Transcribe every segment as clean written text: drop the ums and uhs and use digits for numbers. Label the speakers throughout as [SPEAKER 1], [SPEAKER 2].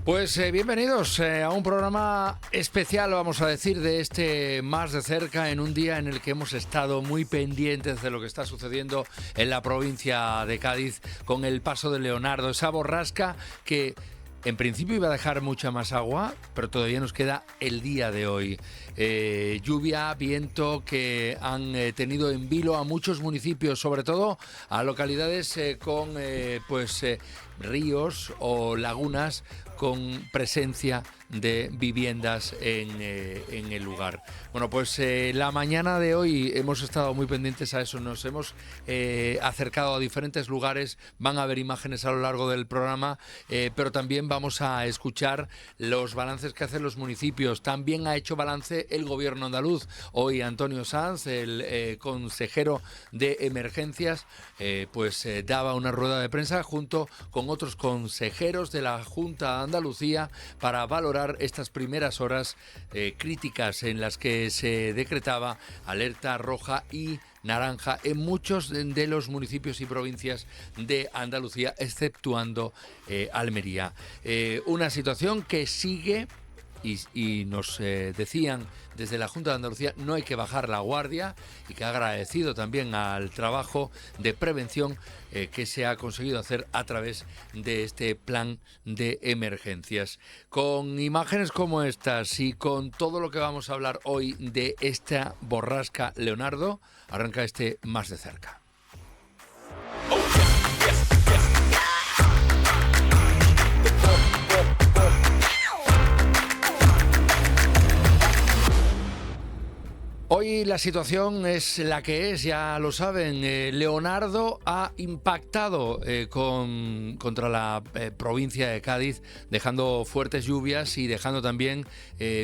[SPEAKER 1] Pues bienvenidos a un programa especial, vamos a decir, de este Más de Cerca, en un día en el que hemos estado muy pendientes de lo que está sucediendo en la provincia de Cádiz con el paso de Leonardo, esa borrasca que en principio iba a dejar mucha más agua, pero todavía nos queda el día de hoy. Lluvia, viento que han tenido en vilo a muchos municipios, sobre todo a localidades con ríos o lagunas con presencia de viviendas en el lugar. Bueno, pues la mañana de hoy hemos estado muy pendientes a eso, nos hemos acercado a diferentes lugares, van a haber imágenes a lo largo del programa, pero también vamos a escuchar los balances que hacen los municipios. También ha hecho balance el gobierno andaluz. Hoy Antonio Sanz, el consejero de emergencias, daba una rueda de prensa junto con otros consejeros de la Junta de Andalucía para valorar estas primeras horas críticas en las que se decretaba alerta roja y naranja en muchos de los municipios y provincias de Andalucía, exceptuando Almería. Una situación que sigue y nos decían desde la Junta de Andalucía no hay que bajar la guardia, y que ha agradecido también al trabajo de prevención que se ha conseguido hacer a través de este plan de emergencias. Con imágenes como estas y con todo lo que vamos a hablar hoy de esta borrasca Leonardo, arranca este Más de Cerca. Hoy la situación es la que es, ya lo saben. Leonardo ha impactado contra la provincia de Cádiz, dejando fuertes lluvias y dejando también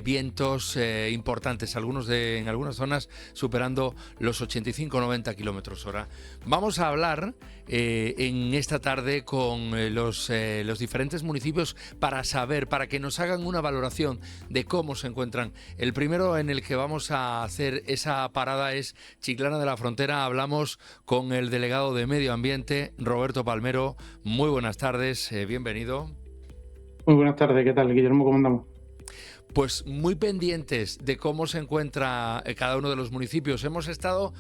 [SPEAKER 1] vientos importantes, en algunas zonas superando los 85-90 kilómetros hora. Vamos a hablar en esta tarde con los diferentes municipios para que nos hagan una valoración de cómo se encuentran. El primero en el que vamos a hacer esa parada es Chiclana de la Frontera. Hablamos con el delegado de Medio Ambiente, Roberto Palmero. Muy buenas tardes, bienvenido.
[SPEAKER 2] Muy buenas tardes, ¿qué tal, Guillermo? ¿Cómo andamos?
[SPEAKER 1] Pues muy pendientes de cómo se encuentra cada uno de los municipios. Hemos estado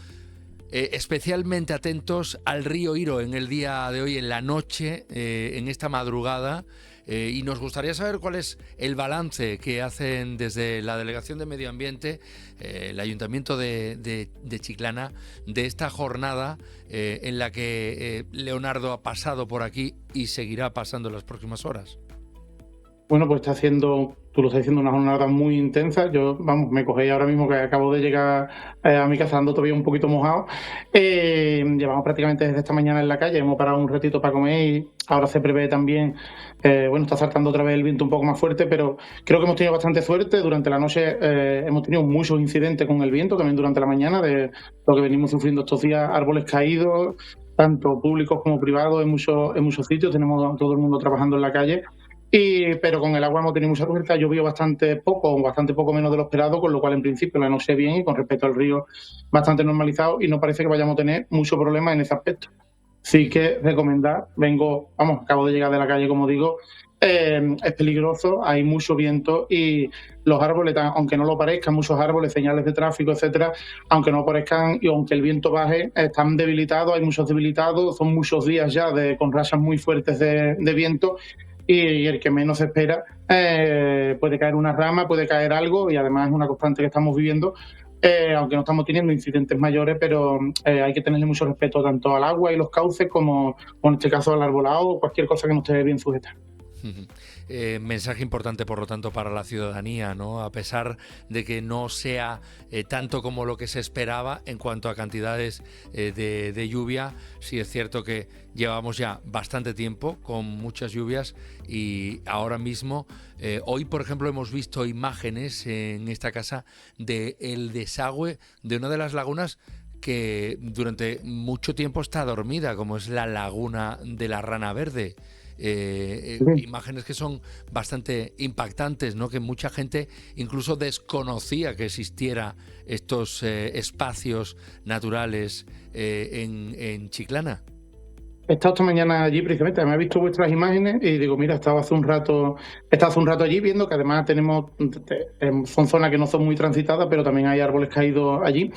[SPEAKER 1] especialmente atentos al río Iro en el día de hoy, en la noche, en esta madrugada. Y nos gustaría saber cuál es el balance que hacen desde la Delegación de Medio Ambiente, el Ayuntamiento de Chiclana, de esta jornada en la que Leonardo ha pasado por aquí y seguirá pasando en las próximas horas.
[SPEAKER 2] Bueno, pues tú lo estás diciendo, una jornada muy intensa. Me cogéis ahora mismo que acabo de llegar a mi casa, ando todavía un poquito mojado. Llevamos prácticamente desde esta mañana en la calle, hemos parado un ratito para comer y ahora se prevé también, está saltando otra vez el viento un poco más fuerte, pero creo que hemos tenido bastante suerte. Durante la noche hemos tenido muchos incidentes con el viento, también durante la mañana, de lo que venimos sufriendo estos días, árboles caídos, tanto públicos como privados, en muchos sitios, tenemos todo el mundo trabajando en la calle. Pero con el agua hemos tenido mucha suerte, ha llovido bastante poco menos de lo esperado, con lo cual en principio la noche bien y con respecto al río bastante normalizado, y no parece que vayamos a tener mucho problema en ese aspecto. Sí que recomendar, acabo de llegar de la calle, como digo, es peligroso, hay mucho viento y los árboles, aunque no lo parezcan, muchos árboles, señales de tráfico, etcétera, aunque no parezcan y aunque el viento baje, están debilitados, hay muchos debilitados, son muchos días ya con rachas muy fuertes de viento. Y el que menos se espera, puede caer una rama, puede caer algo, y además es una constante que estamos viviendo, aunque no estamos teniendo incidentes mayores, pero hay que tenerle mucho respeto tanto al agua y los cauces como en este caso al arbolado o cualquier cosa que no esté bien sujeta.
[SPEAKER 1] Mensaje importante, por lo tanto, para la ciudadanía, ¿no? A pesar de que no sea tanto como lo que se esperaba en cuanto a cantidades de lluvia, sí es cierto que llevamos ya bastante tiempo con muchas lluvias y ahora mismo, hoy por ejemplo, hemos visto imágenes en esta casa del desagüe de una de las lagunas que durante mucho tiempo está dormida, como es la laguna de la Rana Verde. Imágenes que son bastante impactantes, ¿no? Que mucha gente incluso desconocía que existiera estos espacios naturales en Chiclana.
[SPEAKER 2] He estado esta mañana allí precisamente, me he visto vuestras imágenes y digo, mira, he estado hace un rato allí viendo que además son zonas que no son muy transitadas, pero también hay árboles caídos allí.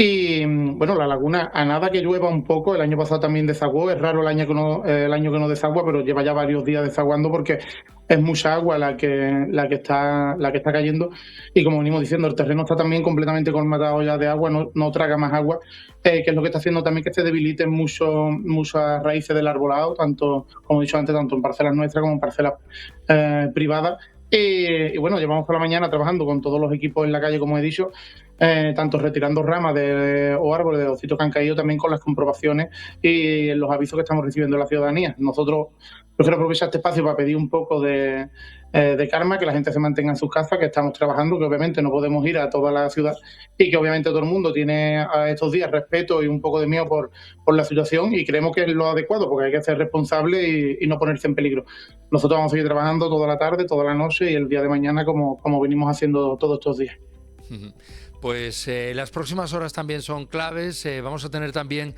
[SPEAKER 2] Y bueno, la laguna, a nada que llueva un poco, el año pasado también desaguó, es raro el año que no desagua, pero lleva ya varios días desaguando porque es mucha agua la que está cayendo. Y como venimos diciendo, el terreno está también completamente colmatado ya de agua, no traga más agua, que es lo que está haciendo también que se debiliten muchas raíces del arbolado, tanto, como he dicho antes, tanto en parcelas nuestras como en parcelas privadas. Y bueno, llevamos por la mañana trabajando con todos los equipos en la calle, como he dicho, tanto retirando ramas o árboles de ocitos que han caído, también con las comprobaciones y los avisos que estamos recibiendo de la ciudadanía. Yo quiero aprovechar este espacio para pedir un poco de calma, que la gente se mantenga en sus casas, que estamos trabajando, que obviamente no podemos ir a toda la ciudad y que obviamente todo el mundo tiene a estos días respeto y un poco de miedo por la situación, y creemos que es lo adecuado porque hay que ser responsable y no ponerse en peligro. Nosotros vamos a seguir trabajando toda la tarde, toda la noche y el día de mañana como venimos haciendo todos estos días.
[SPEAKER 1] Pues las próximas horas también son claves. Vamos a tener también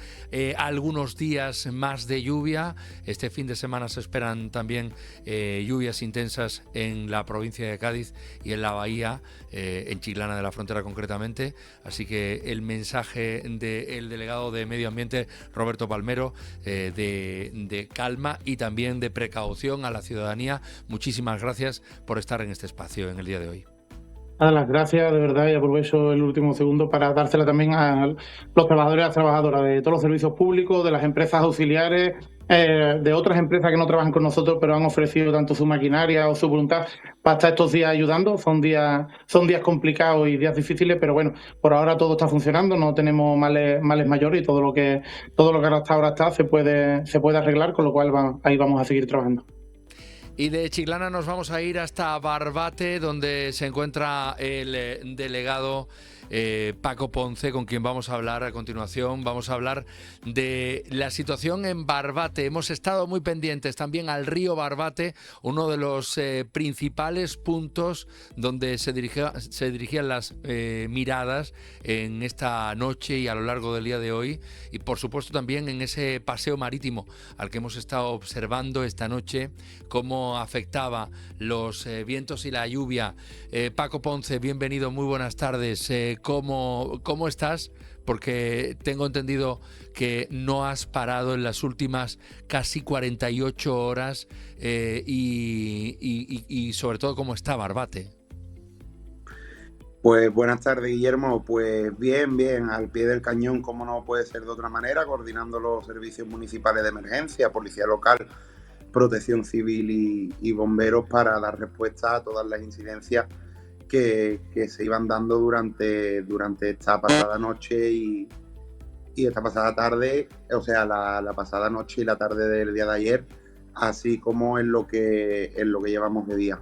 [SPEAKER 1] algunos días más de lluvia. Este fin de semana se esperan también lluvias intensas en la provincia de Cádiz y en la bahía, en Chiclana de la Frontera concretamente. Así que el mensaje del delegado de Medio Ambiente, Roberto Palmero, de calma y también de precaución a la ciudadanía. Muchísimas gracias por estar en este espacio en el día de hoy.
[SPEAKER 2] Las gracias, de verdad, y aprovecho el último segundo para dársela también a los trabajadores y las trabajadoras de todos los servicios públicos, de las empresas auxiliares, de otras empresas que no trabajan con nosotros, pero han ofrecido tanto su maquinaria o su voluntad para estar estos días ayudando. Son días complicados y días difíciles, pero bueno, por ahora todo está funcionando, no tenemos males mayores, y todo lo que hasta ahora está se puede arreglar, con lo cual ahí vamos a seguir trabajando.
[SPEAKER 1] Y de Chiclana nos vamos a ir hasta Barbate, donde se encuentra el delegado Paco Ponce, con quien vamos a hablar a continuación. Vamos a hablar de la situación en Barbate. Hemos estado muy pendientes también al río Barbate, uno de los principales puntos donde se dirigían las miradas en esta noche y a lo largo del día de hoy. Y por supuesto también en ese paseo marítimo al que hemos estado observando esta noche, cómo afectaba los vientos y la lluvia. Paco Ponce, bienvenido, muy buenas tardes. ¿Cómo estás? Porque tengo entendido que no has parado en las últimas casi 48 horas y sobre todo cómo está Barbate.
[SPEAKER 3] Pues buenas tardes, Guillermo. Pues bien, al pie del cañón, como no puede ser de otra manera, coordinando los servicios municipales de emergencia, policía local, protección civil y bomberos para dar respuesta a todas las incidencias que se iban dando durante esta pasada noche y esta pasada tarde, o sea, la pasada noche y la tarde del día de ayer, así como en lo que llevamos de día.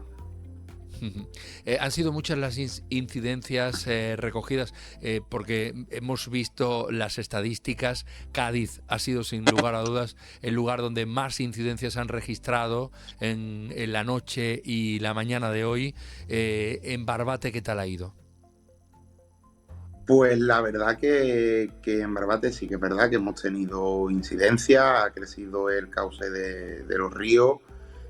[SPEAKER 1] Han sido muchas las incidencias recogidas porque hemos visto las estadísticas. Cádiz ha sido sin lugar a dudas el lugar donde más incidencias han registrado en la noche y la mañana de hoy. En Barbate, ¿qué tal ha ido?
[SPEAKER 3] Pues la verdad que en Barbate sí que es verdad que hemos tenido incidencia, ha crecido el cauce de los ríos,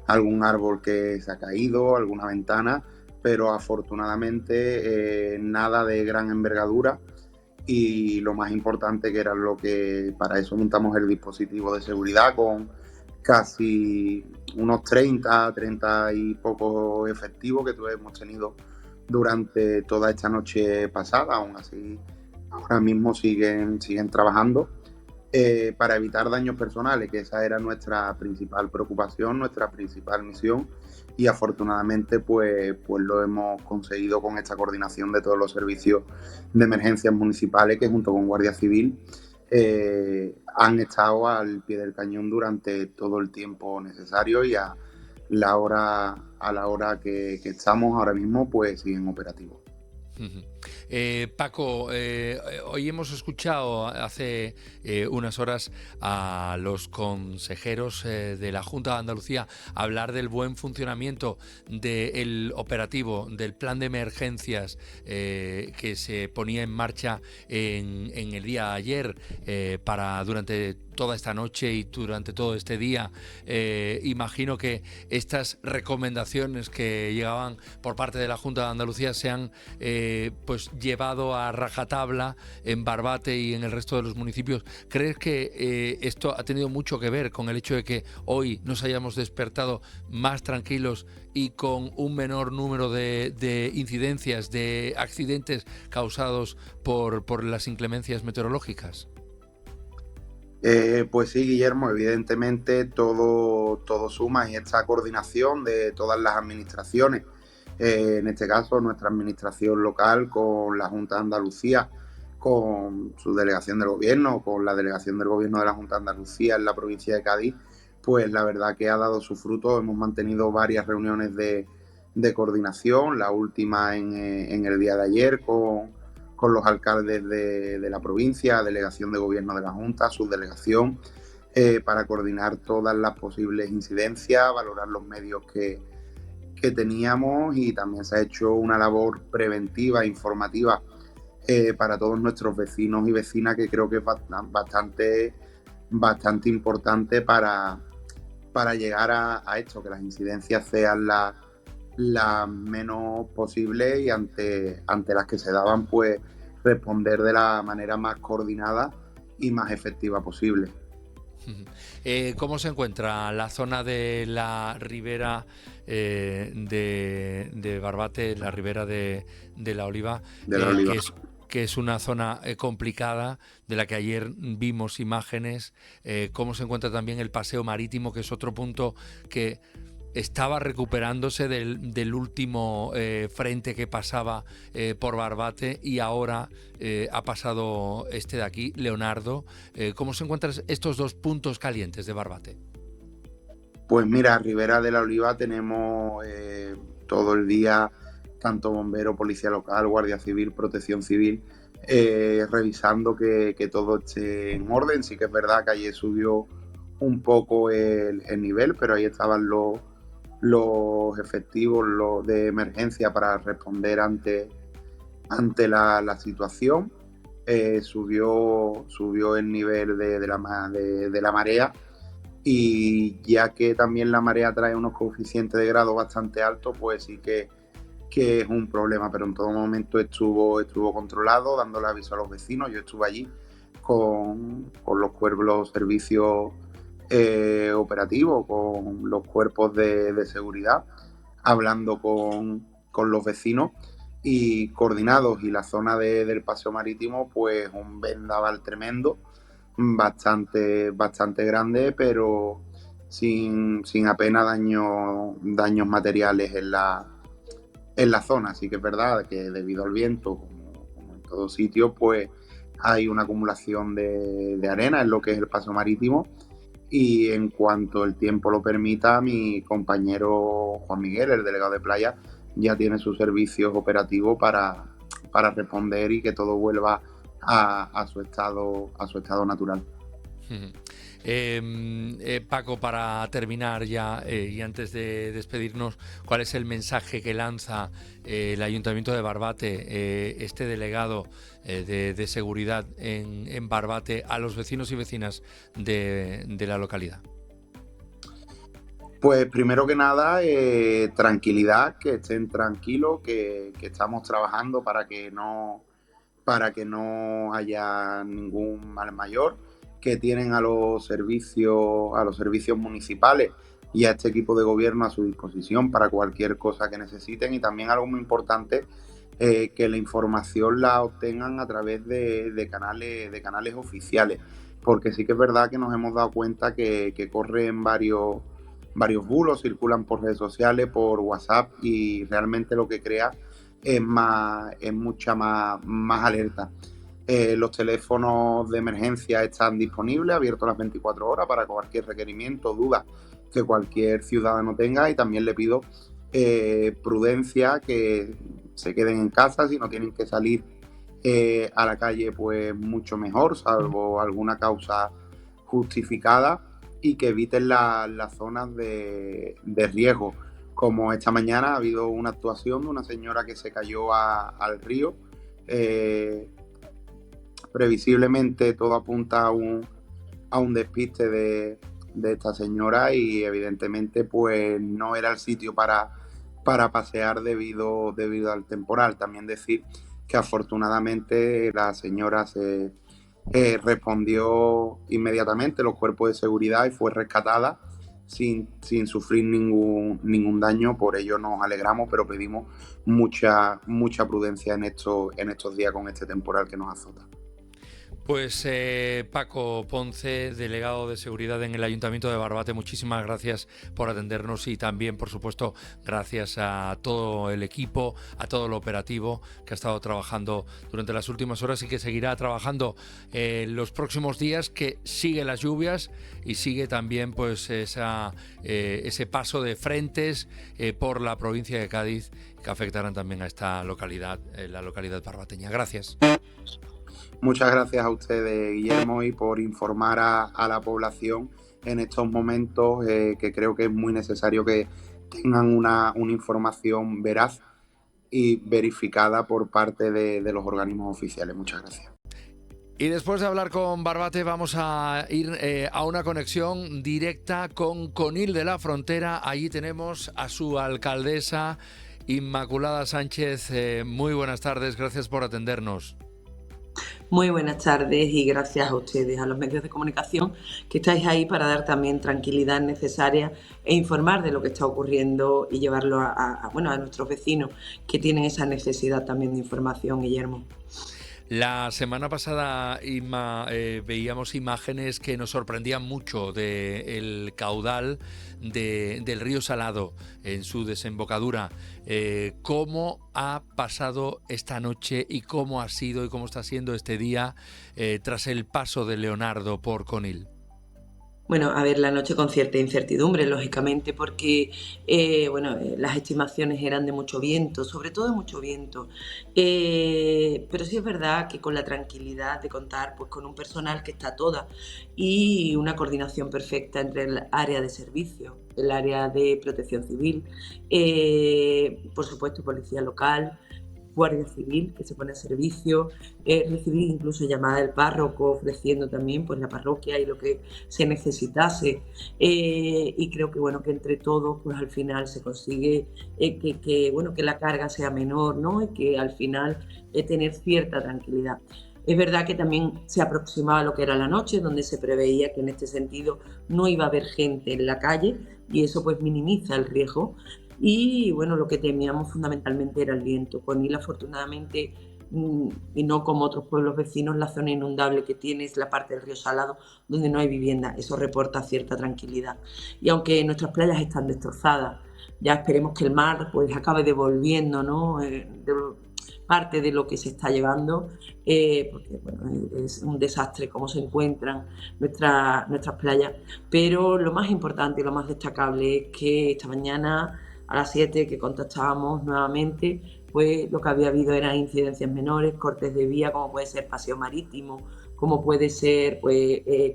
[SPEAKER 3] algún árbol que se ha caído, alguna ventana, pero afortunadamente nada de gran envergadura, y lo más importante, que era lo que para eso montamos el dispositivo de seguridad con casi unos 30 y pocos efectivos que hemos tenido durante toda esta noche pasada. Aún así, ahora mismo siguen trabajando para evitar daños personales, que esa era nuestra principal preocupación, nuestra principal misión, y afortunadamente pues lo hemos conseguido con esta coordinación de todos los servicios de emergencias municipales, que junto con Guardia Civil han estado al pie del cañón durante todo el tiempo necesario, y a la hora que estamos ahora mismo pues siguen operativos.
[SPEAKER 1] Paco, hoy hemos escuchado hace unas horas a los consejeros de la Junta de Andalucía hablar del buen funcionamiento del operativo, del plan de emergencias que se ponía en marcha en el día de ayer para durante toda esta noche y durante todo este día. Imagino que estas recomendaciones que llegaban por parte de la Junta de Andalucía se han pues llevado a rajatabla en Barbate y en el resto de los municipios. ¿Crees que esto ha tenido mucho que ver con el hecho de que hoy nos hayamos despertado más tranquilos y con un menor número de incidencias, de accidentes causados por las inclemencias meteorológicas?
[SPEAKER 3] Pues sí, Guillermo, evidentemente todo suma y esta coordinación de todas las administraciones, en este caso nuestra administración local con la Junta de Andalucía, con su delegación del gobierno, con la delegación del gobierno de la Junta de Andalucía en la provincia de Cádiz, pues la verdad que ha dado su fruto. Hemos mantenido varias reuniones de coordinación, la última en el día de ayer con los alcaldes de la provincia, delegación de gobierno de la Junta, subdelegación, para coordinar todas las posibles incidencias, valorar los medios que teníamos, y también se ha hecho una labor preventiva e informativa para todos nuestros vecinos y vecinas, que creo que es bastante importante para llegar a esto, que las incidencias sean las menos posibles y ante las que se daban, pues responder de la manera más coordinada y más efectiva posible.
[SPEAKER 1] ¿Cómo se encuentra la zona de la ribera de Barbate, la ribera de la Oliva, que es una zona complicada, de la que ayer vimos imágenes? ¿Cómo se encuentra también el paseo marítimo, que es otro punto que estaba recuperándose del último frente que pasaba por Barbate, y ahora ha pasado este de aquí, Leonardo? ¿Cómo se encuentran estos dos puntos calientes de Barbate?
[SPEAKER 3] Pues mira, Ribera de la Oliva tenemos todo el día tanto bombero, policía local, guardia civil, protección civil, revisando que todo esté en orden. Sí que es verdad que ayer subió un poco el nivel, pero ahí estaban los efectivos de emergencia para responder ante la situación. Subió el nivel de la marea, y ya que también la marea trae unos coeficientes de grado bastante altos, pues sí que es un problema, pero en todo momento estuvo controlado, dándole aviso a los vecinos. Yo estuve allí con los servicios operativos, con los cuerpos de seguridad, hablando con los vecinos y coordinados. Y la zona del paseo marítimo, pues un vendaval tremendo, bastante grande, pero sin apenas daños materiales en la zona. Así que es verdad que debido al viento, como en todo sitio, pues hay una acumulación de arena en lo que es el paso marítimo, y en cuanto el tiempo lo permita, mi compañero Juan Miguel, el delegado de playa, ya tiene sus servicios operativos para responder y que todo vuelva a su estado natural.
[SPEAKER 1] Paco, para terminar ya y antes de despedirnos, ¿cuál es el mensaje que lanza el Ayuntamiento de Barbate, este delegado de seguridad en Barbate, a los vecinos y vecinas de la localidad?
[SPEAKER 3] Pues primero que nada, tranquilidad, que estén tranquilos, que estamos trabajando para que no haya ningún mal mayor, que tienen a los servicios municipales y a este equipo de gobierno a su disposición para cualquier cosa que necesiten. Y también algo muy importante, que la información la obtengan a través de canales oficiales, porque sí que es verdad que nos hemos dado cuenta que corren varios bulos, circulan por redes sociales, por WhatsApp, y realmente lo que crea es mucha más alerta. Los teléfonos de emergencia están disponibles, abiertos las 24 horas para cualquier requerimiento, duda que cualquier ciudadano tenga. Y también le pido prudencia, que se queden en casa. Si no tienen que salir a la calle, pues mucho mejor, salvo alguna causa justificada, y que eviten las zonas de riesgo. Como esta mañana ha habido una actuación de una señora que se cayó al río. Previsiblemente todo apunta a un despiste de esta señora, y evidentemente pues no era el sitio para pasear debido al temporal. También decir que afortunadamente la señora se respondió inmediatamente los cuerpos de seguridad y fue rescatada sin sufrir ningún daño. Por ello nos alegramos, pero pedimos mucha prudencia en estos días con este temporal que nos azota.
[SPEAKER 1] Pues Paco Ponce, delegado de seguridad en el Ayuntamiento de Barbate, muchísimas gracias por atendernos, y también, por supuesto, gracias a todo el equipo, a todo el operativo que ha estado trabajando durante las últimas horas y que seguirá trabajando los próximos días, que sigue las lluvias y sigue también pues ese paso de frentes por la provincia de Cádiz, que afectarán también a esta localidad, la localidad barbateña. Gracias.
[SPEAKER 3] Muchas gracias a ustedes, Guillermo, y por informar a la población en estos momentos, que creo que es muy necesario que tengan una información veraz y verificada por parte de los organismos oficiales. Muchas gracias.
[SPEAKER 1] Y después de hablar con Barbate, vamos a ir a una conexión directa con Conil de la Frontera. Allí tenemos a su alcaldesa, Inmaculada Sánchez. Muy buenas tardes, gracias por atendernos.
[SPEAKER 4] Muy buenas tardes y gracias a ustedes, a los medios de comunicación, que estáis ahí para dar también tranquilidad necesaria e informar de lo que está ocurriendo y llevarlo a nuestros vecinos que tienen esa necesidad también de información, Guillermo.
[SPEAKER 1] La semana pasada, Inma, veíamos imágenes que nos sorprendían mucho del caudal del río Salado en su desembocadura. ¿Cómo ha pasado esta noche y cómo ha sido y cómo está siendo este día tras el paso de Leonardo por Conil?
[SPEAKER 4] Bueno, a ver, la noche con cierta incertidumbre, lógicamente, porque las estimaciones eran de mucho viento, sobre todo de mucho viento. Pero sí es verdad que con la tranquilidad de contar pues, con un personal que está toda y una coordinación perfecta entre el área de servicio, el área de protección civil, por supuesto, policía local, Guardia Civil, que se pone a servicio, recibí incluso llamadas del párroco ofreciendo también pues la parroquia y lo que se necesitase, y creo que que entre todos pues al final se consigue que la carga sea menor, ¿no? Y que al final tener cierta tranquilidad. Es verdad que también se aproximaba a lo que era la noche, donde se preveía que en este sentido no iba a haber gente en la calle, y eso pues minimiza el riesgo. Y lo que temíamos fundamentalmente era el viento. Conil, afortunadamente, y no como otros pueblos vecinos, la zona inundable que tiene es la parte del río Salado, donde no hay vivienda. Eso reporta cierta tranquilidad. Y aunque nuestras playas están destrozadas, ya esperemos que el mar pues acabe devolviendo, ¿no? Parte de lo que se está llevando, porque es un desastre cómo se encuentran nuestras playas. Pero lo más importante y lo más destacable es que esta mañana a las 7 que contactábamos nuevamente, pues lo que había habido eran incidencias menores, cortes de vía, como puede ser paseo marítimo, como puede ser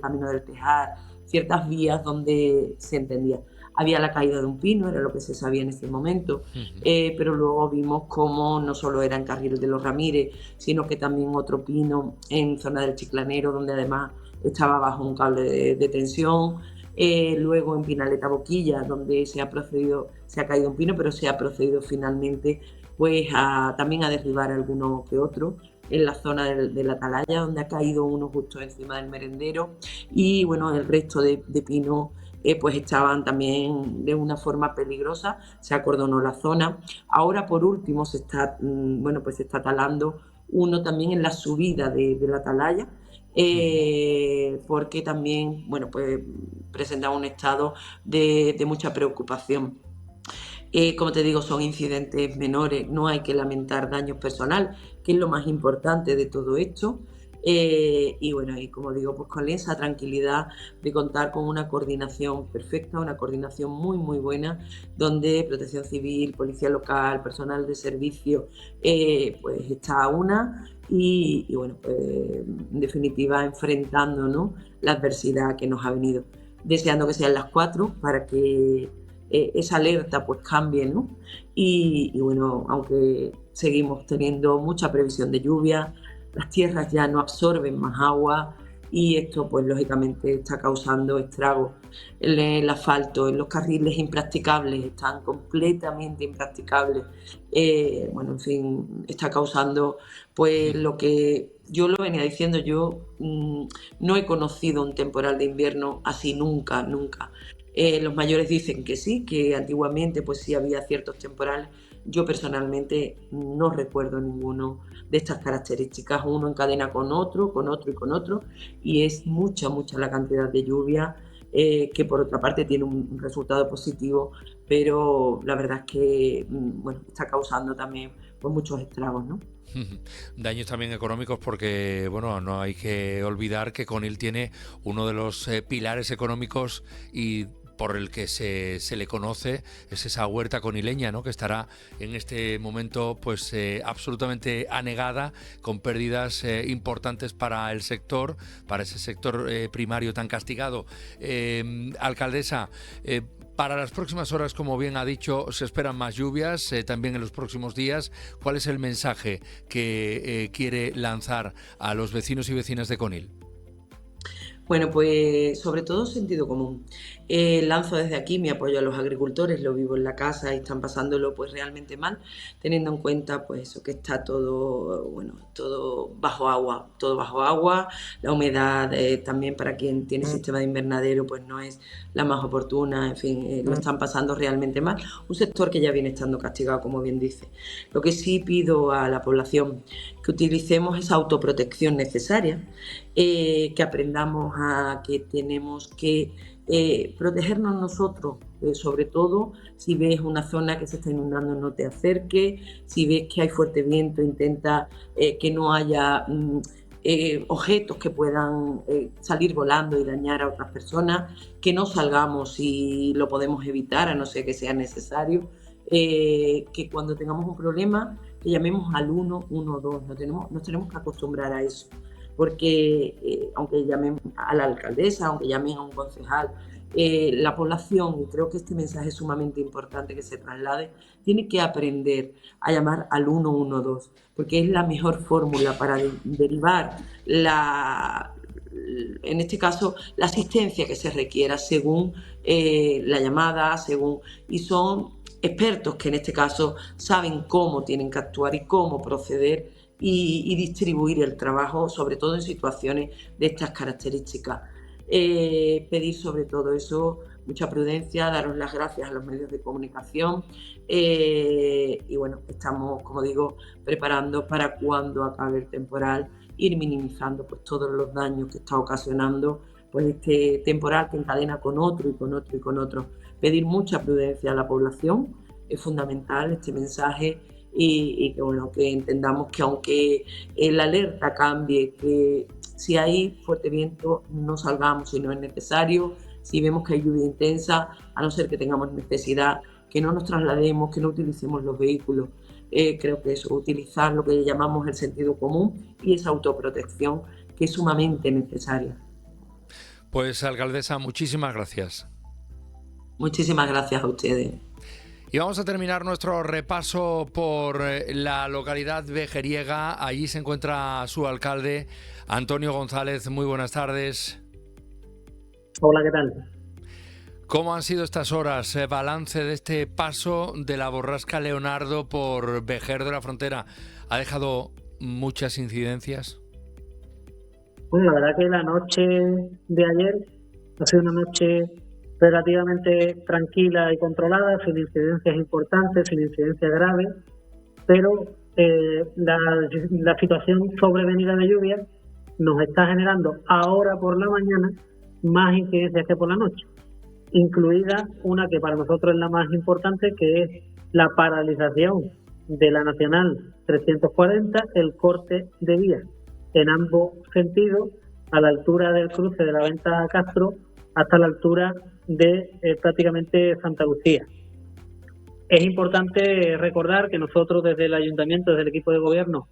[SPEAKER 4] Camino del Tejar, ciertas vías donde se entendía. Había la caída de un pino, era lo que se sabía en ese momento, pero luego vimos cómo no solo era en Carril de los Ramírez, sino que también otro pino en zona del Chiclanero, donde además estaba bajo un cable de tensión. Luego en Pinaleta Boquilla, donde se ha caído un pino, pero se ha procedido finalmente pues también a derribar alguno que otro en la zona de la Atalaya, donde ha caído uno justo encima del merendero, y el resto de pinos pues estaban también de una forma peligrosa, se acordonó la zona. Ahora por último se está talando uno también en la subida de la Atalaya, porque también presenta un estado de mucha preocupación. Como te digo, son incidentes menores, no hay que lamentar daños personales, que es lo más importante de todo esto. Y bueno, y como digo, pues con esa tranquilidad de contar con una coordinación perfecta, una coordinación muy, muy buena, donde Protección Civil, Policía Local, personal de servicio, pues está a una y bueno, pues en definitiva enfrentando, ¿no?, la adversidad que nos ha venido. Deseando que sean las 4 para que esa alerta pues cambie, ¿no? Y bueno, aunque seguimos teniendo mucha previsión de lluvia, las tierras ya no absorben más agua y esto pues lógicamente está causando estragos. El asfalto en los carriles impracticables están completamente impracticables. Bueno, en fin, está causando pues lo que yo lo venía diciendo. Yo no he conocido un temporal de invierno así nunca, nunca. Los mayores dicen que sí, que antiguamente pues sí había ciertos temporales. Yo personalmente no recuerdo ninguno de estas características, uno encadena con otro y con otro, y es mucha, mucha la cantidad de lluvia, que por otra parte tiene un resultado positivo, pero la verdad es que bueno, está causando también pues, muchos estragos, ¿no?
[SPEAKER 1] Daños también económicos porque, bueno, no hay que olvidar que Conil tiene uno de los pilares económicos y por el que se le conoce, es esa huerta conileña, ¿no?, que estará en este momento pues absolutamente anegada, con pérdidas importantes para el sector, para ese sector primario tan castigado. Alcaldesa, para las próximas horas, como bien ha dicho, se esperan más lluvias, también en los próximos días. ¿Cuál es el mensaje que quiere lanzar a los vecinos y vecinas de Conil?
[SPEAKER 4] Bueno, pues sobre todo sentido común. Lanzo desde aquí mi apoyo a los agricultores, lo vivo en la casa y están pasándolo pues realmente mal, teniendo en cuenta pues eso, que está todo, bueno, todo bajo agua, la humedad también para quien tiene sistema de invernadero pues no es la más oportuna, en fin, lo están pasando realmente mal. Un sector que ya viene estando castigado, como bien dice. Lo que sí pido a la población, que utilicemos esa autoprotección necesaria, que aprendamos a que tenemos que protegernos nosotros, sobre todo si ves una zona que se está inundando, no te acerques, si ves que hay fuerte viento, intenta que no haya objetos que puedan salir volando y dañar a otras personas, que no salgamos si lo podemos evitar, a no ser que sea necesario, que cuando tengamos un problema, que llamemos al 112, nos tenemos que acostumbrar a eso. Porque aunque llamen a la alcaldesa, aunque llamen a un concejal, la población, y creo que este mensaje es sumamente importante que se traslade, tiene que aprender a llamar al 112, porque es la mejor fórmula para derivar en este caso, la asistencia que se requiera según la llamada, y son expertos que en este caso saben cómo tienen que actuar y cómo proceder y distribuir el trabajo, sobre todo en situaciones de estas características. Pedir sobre todo eso mucha prudencia, daros las gracias a los medios de comunicación y bueno, estamos, como digo, preparando para cuando acabe el temporal, ir minimizando pues todos los daños que está ocasionando pues este temporal que encadena con otro y con otro y con otro. Pedir mucha prudencia a la población, es fundamental este mensaje. Y que bueno, que entendamos que aunque la alerta cambie, que si hay fuerte viento no salgamos si no es necesario, si vemos que hay lluvia intensa, a no ser que tengamos necesidad, que no nos traslademos, que no utilicemos los vehículos. Creo que eso, utilizar lo que llamamos el sentido común y esa autoprotección que es sumamente necesaria.
[SPEAKER 1] Pues alcaldesa, muchísimas gracias.
[SPEAKER 4] Muchísimas gracias a ustedes.
[SPEAKER 1] Y vamos a terminar nuestro repaso por la localidad vejeriega. Allí se encuentra su alcalde, Antonio González. Muy buenas tardes.
[SPEAKER 5] Hola, ¿qué tal?
[SPEAKER 1] ¿Cómo han sido estas horas? Balance de este paso de la borrasca Leonardo por Vejer de la Frontera. ¿Ha dejado muchas incidencias?
[SPEAKER 5] Bueno, la verdad que la noche de ayer ha sido una noche relativamente tranquila y controlada, sin incidencias importantes, sin incidencias graves, pero la situación sobrevenida de lluvia nos está generando ahora por la mañana más incidencias que por la noche, incluida una que para nosotros es la más importante, que es la paralización de la Nacional 340, el corte de vías en ambos sentidos, a la altura del cruce de la Venta Castro hasta la altura de prácticamente Santa Lucía. Es importante recordar que nosotros desde el Ayuntamiento, desde el equipo de gobierno,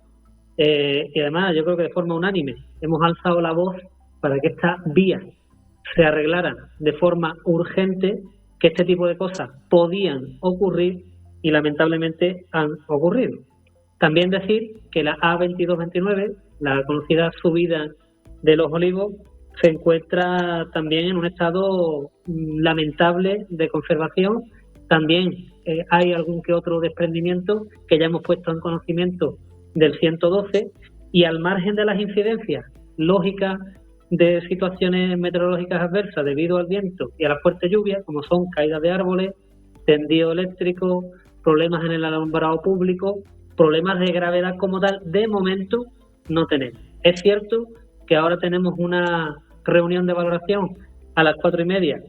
[SPEAKER 5] y además yo creo que de forma unánime, hemos alzado la voz para que estas vías se arreglaran de forma urgente, que este tipo de cosas podían ocurrir y lamentablemente han ocurrido. También decir que la A2229, la conocida subida de Los Olivos, se encuentra también en un estado lamentable de conservación. También hay algún que otro desprendimiento que ya hemos puesto en conocimiento del 112, y al margen de las incidencias lógicas de situaciones meteorológicas adversas debido al viento y a la fuerte lluvia, como son caídas de árboles, tendido eléctrico, problemas en el alumbrado público, problemas de gravedad como tal, de momento no tenemos. Es cierto que ahora tenemos una reunión de valoración a las 4:30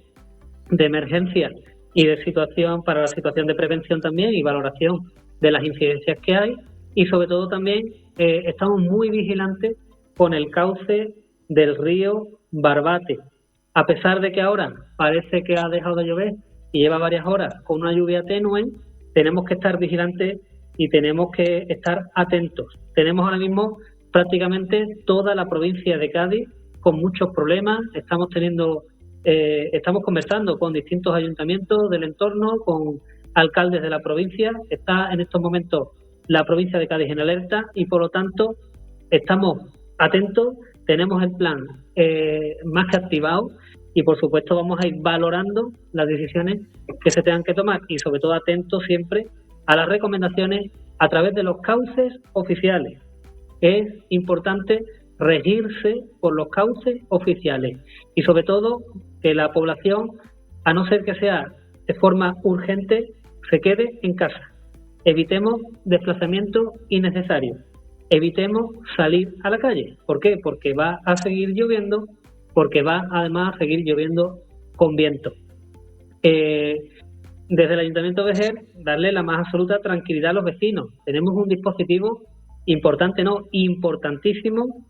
[SPEAKER 5] de emergencia y de situación para la situación de prevención también y valoración de las incidencias que hay, y sobre todo también estamos muy vigilantes con el cauce del río Barbate. A pesar de que ahora parece que ha dejado de llover y lleva varias horas con una lluvia tenue, tenemos que estar vigilantes y tenemos que estar atentos. Tenemos ahora mismo prácticamente toda la provincia de Cádiz con muchos problemas. Estamos conversando con distintos ayuntamientos del entorno, con alcaldes de la provincia. Está en estos momentos la provincia de Cádiz en alerta y por lo tanto estamos atentos, tenemos el plan más que activado y por supuesto vamos a ir valorando las decisiones que se tengan que tomar y sobre todo atentos siempre a las recomendaciones a través de los cauces oficiales. Es importante regirse por los cauces oficiales y sobre todo que la población, a no ser que sea de forma urgente, se quede en casa. Evitemos desplazamientos innecesarios. Evitemos salir a la calle. ¿Por qué? Porque va a seguir lloviendo, porque va además a seguir lloviendo con viento. Desde el Ayuntamiento de Vejer, darle la más absoluta tranquilidad a los vecinos. Tenemos un dispositivo importantísimo,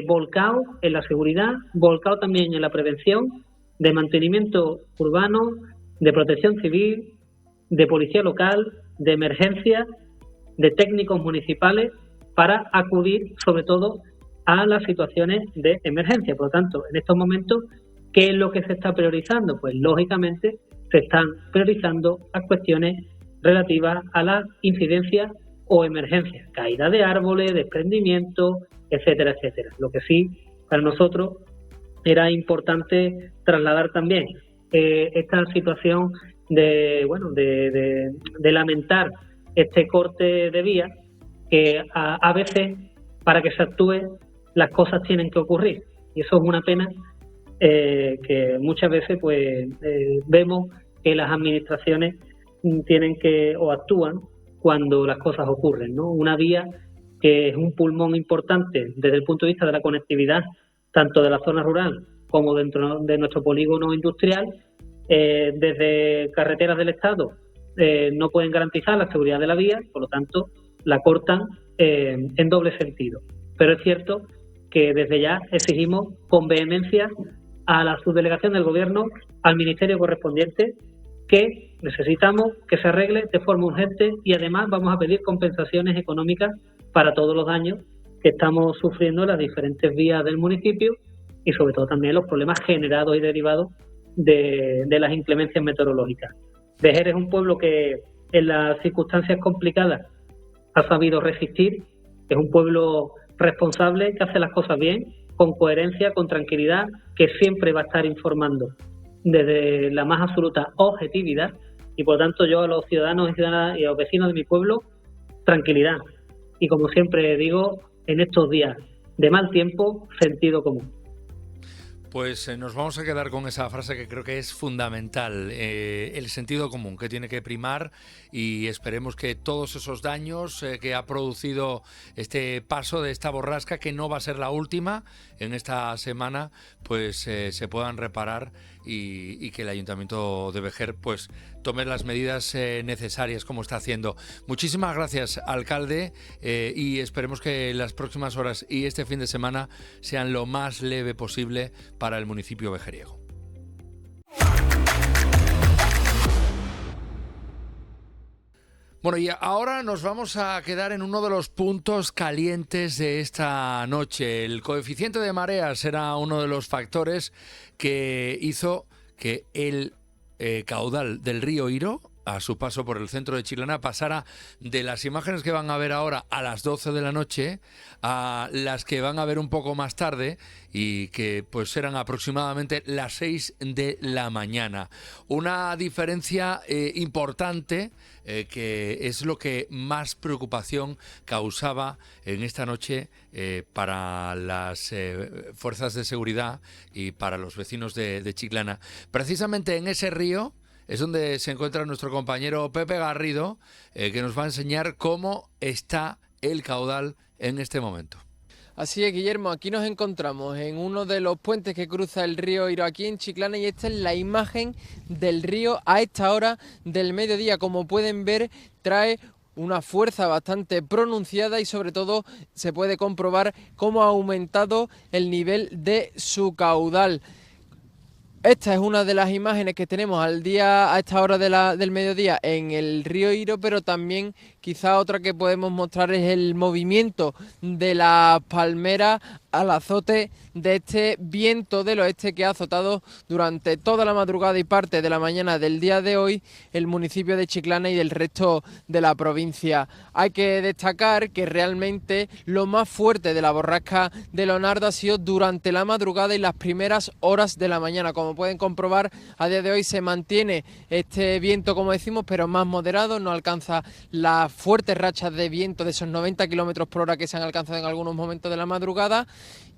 [SPEAKER 5] volcado en la seguridad, volcado también en la prevención, de mantenimiento urbano, de protección civil, de policía local, de emergencia, de técnicos municipales, para acudir sobre todo a las situaciones de emergencia. Por lo tanto, en estos momentos, ¿qué es lo que se está priorizando? Pues lógicamente se están priorizando las cuestiones relativas a las incidencias o emergencias, caída de árboles, desprendimiento, etcétera, etcétera. Lo que sí, para nosotros era importante trasladar también esta situación de lamentar este corte de vía, que a veces para que se actúe las cosas tienen que ocurrir y eso es una pena, que muchas veces vemos que las administraciones tienen que o actúan cuando las cosas ocurren, ¿no? Una vía que es un pulmón importante desde el punto de vista de la conectividad, tanto de la zona rural como dentro de nuestro polígono industrial. Desde carreteras del Estado no pueden garantizar la seguridad de la vía, por lo tanto la cortan en doble sentido. Pero es cierto que desde ya exigimos con vehemencia a la subdelegación del Gobierno, al Ministerio correspondiente, que necesitamos que se arregle de forma urgente y además vamos a pedir compensaciones económicas para todos los daños que estamos sufriendo en las diferentes vías del municipio y sobre todo también los problemas generados y derivados de las inclemencias meteorológicas. Vejer es un pueblo que en las circunstancias complicadas ha sabido resistir, es un pueblo responsable que hace las cosas bien, con coherencia, con tranquilidad, que siempre va a estar informando desde la más absoluta objetividad y por lo tanto yo a los ciudadanos y ciudadanas y a los vecinos de mi pueblo, tranquilidad. Y como siempre digo, en estos días de mal tiempo, sentido común.
[SPEAKER 1] Pues nos vamos a quedar con esa frase que creo que es fundamental, el sentido común que tiene que primar y esperemos que todos esos daños que ha producido este paso de esta borrasca, que no va a ser la última en esta semana, pues se puedan reparar y que el Ayuntamiento de Vejer pues tome las medidas necesarias como está haciendo. Muchísimas gracias, alcalde, y esperemos que las próximas horas y este fin de semana sean lo más leve posible para el municipio vejeriego. Bueno, y ahora nos vamos a quedar en uno de los puntos calientes de esta noche. El coeficiente de mareas era uno de los factores que hizo que el caudal del río Iro, a su paso por el centro de Chiclana, pasara de las imágenes que van a ver ahora a las 12 de la noche a las que van a ver un poco más tarde y que pues eran aproximadamente las 6 de la mañana. Una diferencia importante que es lo que más preocupación causaba en esta noche para las fuerzas de seguridad y para los vecinos de Chiclana. Precisamente en ese río es donde se encuentra nuestro compañero Pepe Garrido, que nos va a enseñar cómo está el caudal en este momento.
[SPEAKER 6] Así es, Guillermo, aquí nos encontramos en uno de los puentes que cruza el río Iro aquí en Chiclana y esta es la imagen del río a esta hora del mediodía. Como pueden ver, trae una fuerza bastante pronunciada y sobre todo se puede comprobar cómo ha aumentado el nivel de su caudal. Esta es una de las imágenes que tenemos a esta hora del mediodía en el río Iro, pero también quizá otra que podemos mostrar es el movimiento de las palmeras al azote de este viento del oeste que ha azotado durante toda la madrugada y parte de la mañana del día de hoy el municipio de Chiclana y del resto de la provincia. Hay que destacar que realmente lo más fuerte de la borrasca de Leonardo ha sido durante la madrugada y las primeras horas de la mañana. Como pueden comprobar, a día de hoy se mantiene este viento, como decimos, pero más moderado, no alcanza las fuertes rachas de viento de esos 90 km por hora que se han alcanzado en algunos momentos de la madrugada.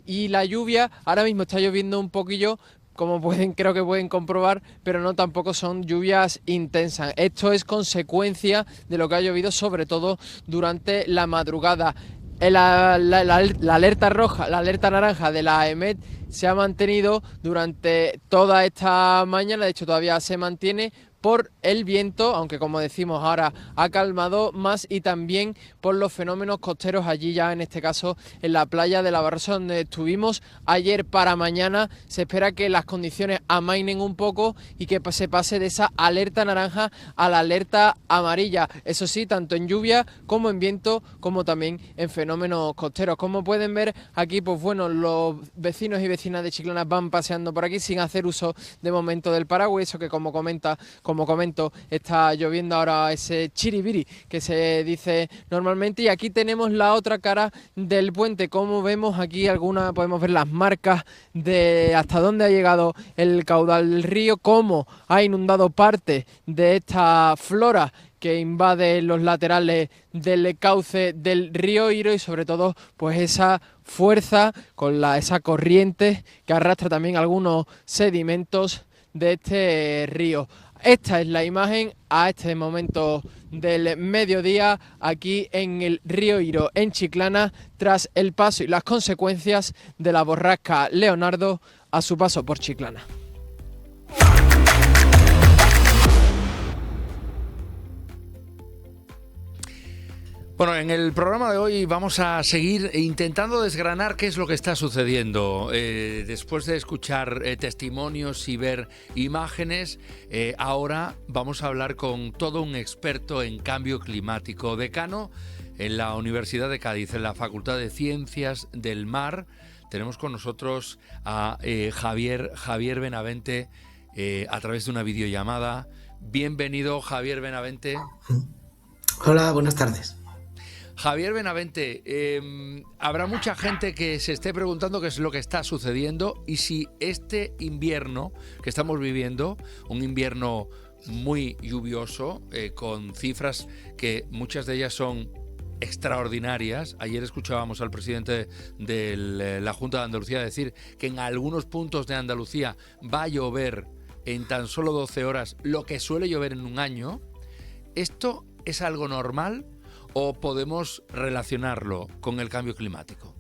[SPEAKER 6] Y la lluvia, ahora mismo está lloviendo un poquillo, como creo que pueden comprobar, pero no tampoco son lluvias intensas. Esto es consecuencia de lo que ha llovido, sobre todo durante la madrugada. La alerta roja, la alerta naranja de la EMET se ha mantenido durante toda esta mañana, de hecho todavía se mantiene por el viento, aunque como decimos ahora ha calmado más, y también por los fenómenos costeros allí ya en este caso en la playa de la Barrosa donde estuvimos ayer. Para mañana se espera que las condiciones amainen un poco y que se pase de esa alerta naranja a la alerta amarilla, eso sí, tanto en lluvia como en viento como también en fenómenos costeros. Como pueden ver aquí, pues bueno, los vecinos y vecinas de Chiclana van paseando por aquí sin hacer uso de momento del paraguas, eso que como comento, está lloviendo ahora ese chiribiri que se dice normalmente. Y aquí tenemos la otra cara del puente. Como vemos aquí podemos ver las marcas de hasta dónde ha llegado el caudal del río, cómo ha inundado parte de esta flora que invade los laterales del cauce del río Iro y sobre todo pues esa fuerza con esa corriente que arrastra también algunos sedimentos de este río. Esta es la imagen a este momento del mediodía aquí en el río Iro, en Chiclana, tras el paso y las consecuencias de la borrasca Leonardo a su paso por Chiclana.
[SPEAKER 1] Bueno, en el programa de hoy vamos a seguir intentando desgranar qué es lo que está sucediendo. Después de escuchar testimonios y ver imágenes, ahora vamos a hablar con todo un experto en cambio climático, decano en la Universidad de Cádiz, en la Facultad de Ciencias del Mar. Tenemos con nosotros a Javier Benavente a través de una videollamada. Bienvenido, Javier Benavente.
[SPEAKER 7] Hola, buenas tardes.
[SPEAKER 1] Javier Benavente, habrá mucha gente que se esté preguntando qué es lo que está sucediendo y si este invierno que estamos viviendo, un invierno muy lluvioso, con cifras que muchas de ellas son extraordinarias. Ayer escuchábamos al presidente de la Junta de Andalucía decir que en algunos puntos de Andalucía va a llover en tan solo 12 horas lo que suele llover en un año. ¿Esto es algo normal o podemos relacionarlo con el cambio climático?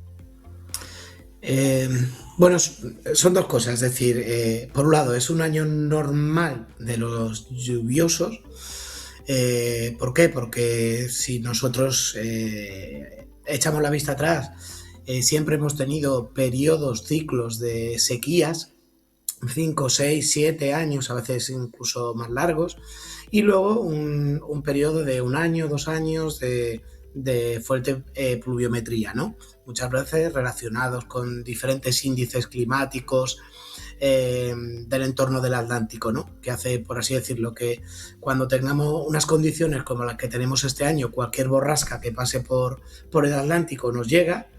[SPEAKER 7] Eh, bueno, son dos cosas. Es decir, por un lado, es un año normal de los lluviosos. ¿Por qué? Porque si nosotros echamos la vista atrás, siempre hemos tenido periodos, ciclos de sequías, 5, 6, 7 años, a veces incluso más largos, y luego un periodo de 1 año, 2 años de fuerte pluviometría, ¿no? Muchas veces relacionados con diferentes índices climáticos del entorno del Atlántico, ¿no? Que hace, por así decirlo, que cuando tengamos unas condiciones como las que tenemos este año, cualquier borrasca que pase por el Atlántico nos llega.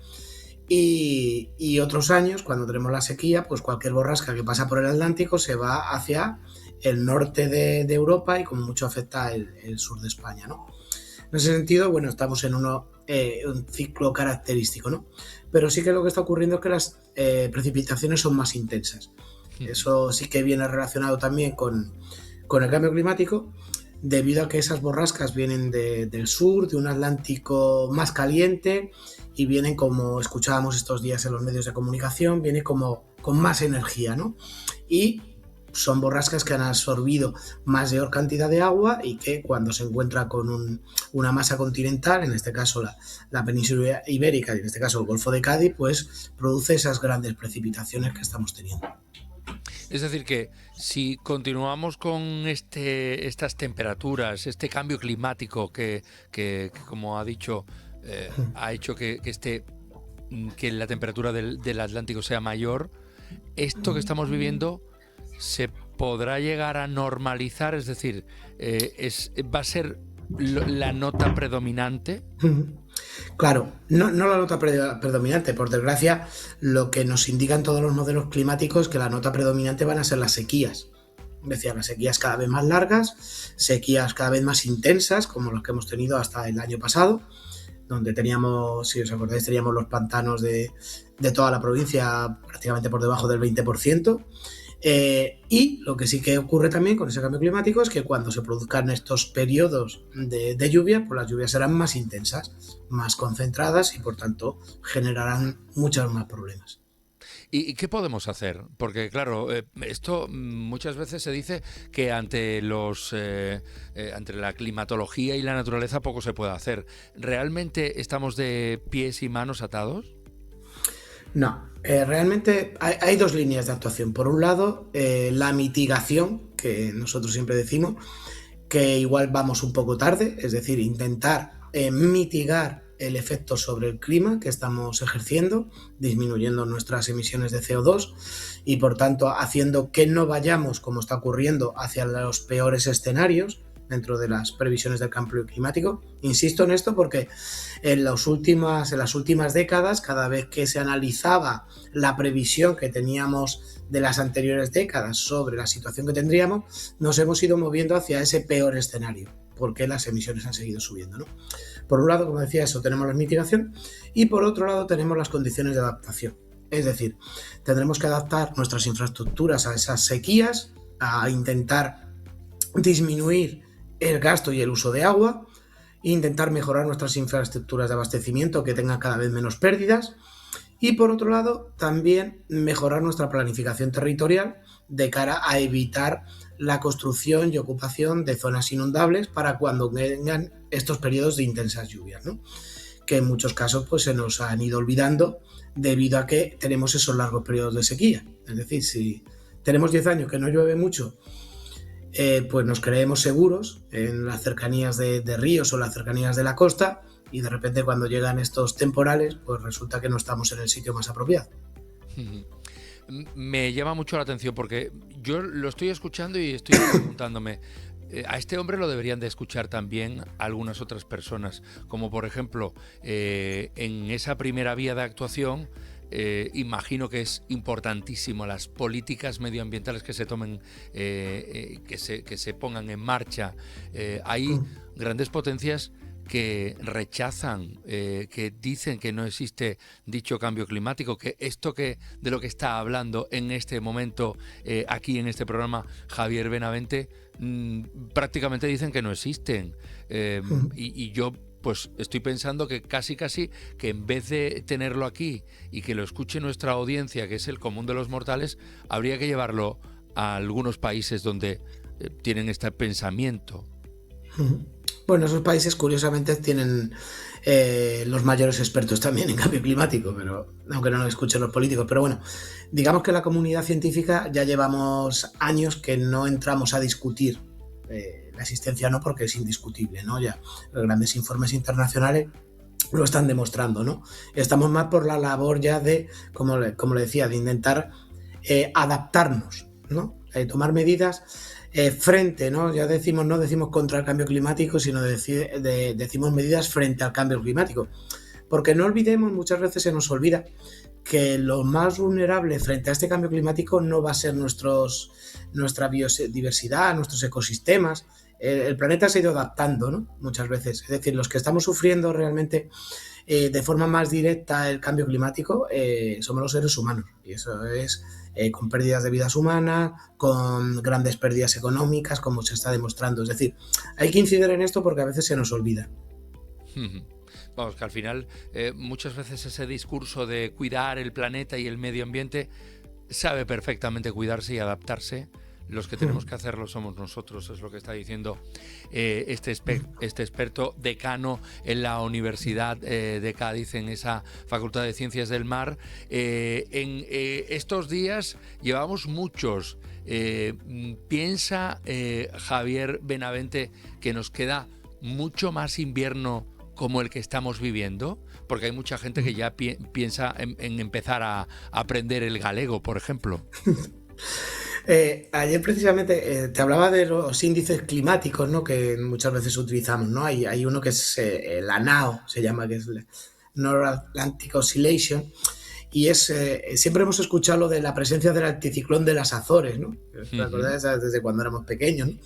[SPEAKER 7] Y otros años, cuando tenemos la sequía, pues cualquier borrasca que pasa por el Atlántico se va hacia el norte de Europa y como mucho afecta el sur de España, ¿no? En ese sentido, bueno, estamos en un ciclo característico, ¿no? Pero sí que lo que está ocurriendo es que las precipitaciones son más intensas. Eso sí que viene relacionado también con el cambio climático, debido a que esas borrascas vienen del sur, de un Atlántico más caliente, y vienen, como escuchábamos estos días en los medios de comunicación, viene como con más energía, ¿no? Y son borrascas que han absorbido mayor cantidad de agua y que cuando se encuentra con una masa continental, en este caso la península ibérica y en este caso el Golfo de Cádiz, pues produce esas grandes precipitaciones que estamos teniendo.
[SPEAKER 1] Es decir, que si continuamos con estas temperaturas, este cambio climático que como ha dicho, ha hecho que la temperatura del Atlántico sea mayor, esto que estamos viviendo se podrá llegar a normalizar, es decir, va a ser la nota predominante.
[SPEAKER 7] Claro, no la nota predominante. Por desgracia, lo que nos indican todos los modelos climáticos es que la nota predominante van a ser las sequías. Es decir, las sequías cada vez más largas, sequías cada vez más intensas, como las que hemos tenido hasta el año pasado, donde teníamos, si os acordáis, teníamos los pantanos de toda la provincia prácticamente por debajo del 20%. Y lo que sí que ocurre también con ese cambio climático es que cuando se produzcan estos periodos de lluvia, pues las lluvias serán más intensas, más concentradas y por tanto generarán muchos más problemas.
[SPEAKER 1] ¿Y qué podemos hacer? Porque claro, esto muchas veces se dice que ante la climatología y la naturaleza poco se puede hacer. ¿Realmente estamos de pies y manos atados?
[SPEAKER 7] No, realmente hay dos líneas de actuación. Por un lado, la mitigación, que nosotros siempre decimos, que igual vamos un poco tarde, es decir, intentar mitigar el efecto sobre el clima que estamos ejerciendo, disminuyendo nuestras emisiones de CO2 y por tanto haciendo que no vayamos, como está ocurriendo, hacia los peores escenarios dentro de las previsiones del cambio climático. Insisto en esto porque en las últimas décadas, cada vez que se analizaba la previsión que teníamos de las anteriores décadas sobre la situación que tendríamos, nos hemos ido moviendo hacia ese peor escenario, porque las emisiones han seguido subiendo, ¿no? Por un lado, como decía, eso, tenemos la mitigación y por otro lado tenemos las condiciones de adaptación. Es decir, tendremos que adaptar nuestras infraestructuras a esas sequías, a intentar disminuir el gasto y el uso de agua, intentar mejorar nuestras infraestructuras de abastecimiento que tengan cada vez menos pérdidas y por otro lado también mejorar nuestra planificación territorial de cara a evitar la construcción y ocupación de zonas inundables para cuando vengan estos periodos de intensas lluvias, ¿no? Que en muchos casos pues se nos han ido olvidando debido a que tenemos esos largos periodos de sequía. Es decir, si tenemos 10 años que no llueve mucho, pues nos creemos seguros en las cercanías de ríos o las cercanías de la costa y de repente cuando llegan estos temporales pues resulta que no estamos en el sitio más apropiado.
[SPEAKER 1] Me llama mucho la atención porque yo lo estoy escuchando y estoy preguntándome, a este hombre lo deberían de escuchar también algunas otras personas, como por ejemplo en esa primera vía de actuación. Imagino que es importantísimo las políticas medioambientales que se tomen, que se pongan en marcha. Hay grandes potencias que rechazan, que dicen que no existe dicho cambio climático, que esto de lo que está hablando en este momento aquí en este programa Javier Benavente, prácticamente dicen que no existen. Y yo pues estoy pensando que casi que en vez de tenerlo aquí y que lo escuche nuestra audiencia, que es el común de los mortales, habría que llevarlo a algunos países donde tienen este pensamiento.
[SPEAKER 7] Bueno, esos países curiosamente tienen los mayores expertos también en cambio climático, pero aunque no lo escuchen los políticos. Pero bueno, digamos que la comunidad científica ya llevamos años que no entramos a discutir la existencia, no, porque es indiscutible, ¿no? Ya los grandes informes internacionales lo están demostrando, ¿no? Estamos más por la labor ya de, como le decía, de intentar adaptarnos, ¿no? Tomar medidas frente, ¿no? Ya decimos, no decimos contra el cambio climático, sino decimos medidas frente al cambio climático. Porque no olvidemos, muchas veces se nos olvida que lo más vulnerable frente a este cambio climático no va a ser nuestra biodiversidad, nuestros ecosistemas. El planeta se ha ido adaptando, ¿no? Muchas veces. Es decir, los que estamos sufriendo realmente de forma más directa el cambio climático somos los seres humanos. Y eso es con pérdidas de vidas humanas, con grandes pérdidas económicas, como se está demostrando. Es decir, hay que incidir en esto porque a veces se nos olvida.
[SPEAKER 1] Vamos, que al final muchas veces ese discurso de cuidar el planeta y el medio ambiente sabe perfectamente cuidarse y adaptarse. Los que tenemos que hacerlo somos nosotros, es lo que está diciendo este experto decano en la Universidad de Cádiz, en esa Facultad de Ciencias del Mar. En estos días llevamos muchos. Piensa Javier Benavente que nos queda mucho más invierno como el que estamos viviendo, porque hay mucha gente que ya piensa en empezar a aprender el galego, por ejemplo.
[SPEAKER 7] Ayer precisamente te hablaba de los índices climáticos, ¿no? Que muchas veces utilizamos, ¿no? Hay uno que es la NAO, se llama, que es North Atlantic Oscillation, y es siempre hemos escuchado lo de la presencia del anticiclón de las Azores, ¿no? ¿Te acuerdas? Desde cuando éramos pequeños, ¿no?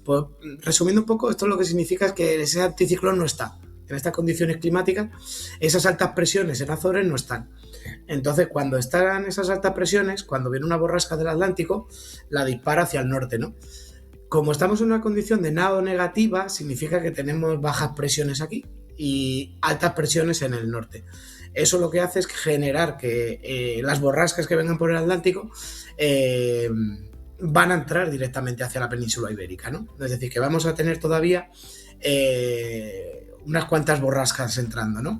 [SPEAKER 7] Pues resumiendo un poco, esto lo que significa es que ese anticiclón no está. En estas condiciones climáticas, esas altas presiones en Azores no están. Entonces, cuando están esas altas presiones, cuando viene una borrasca del Atlántico, la dispara hacia el norte, ¿no? Como estamos en una condición de NAO negativa, significa que tenemos bajas presiones aquí y altas presiones en el norte. Eso lo que hace es generar que las borrascas que vengan por el Atlántico van a entrar directamente hacia la península ibérica, ¿no? Es decir, que vamos a tener todavía unas cuantas borrascas entrando, ¿no?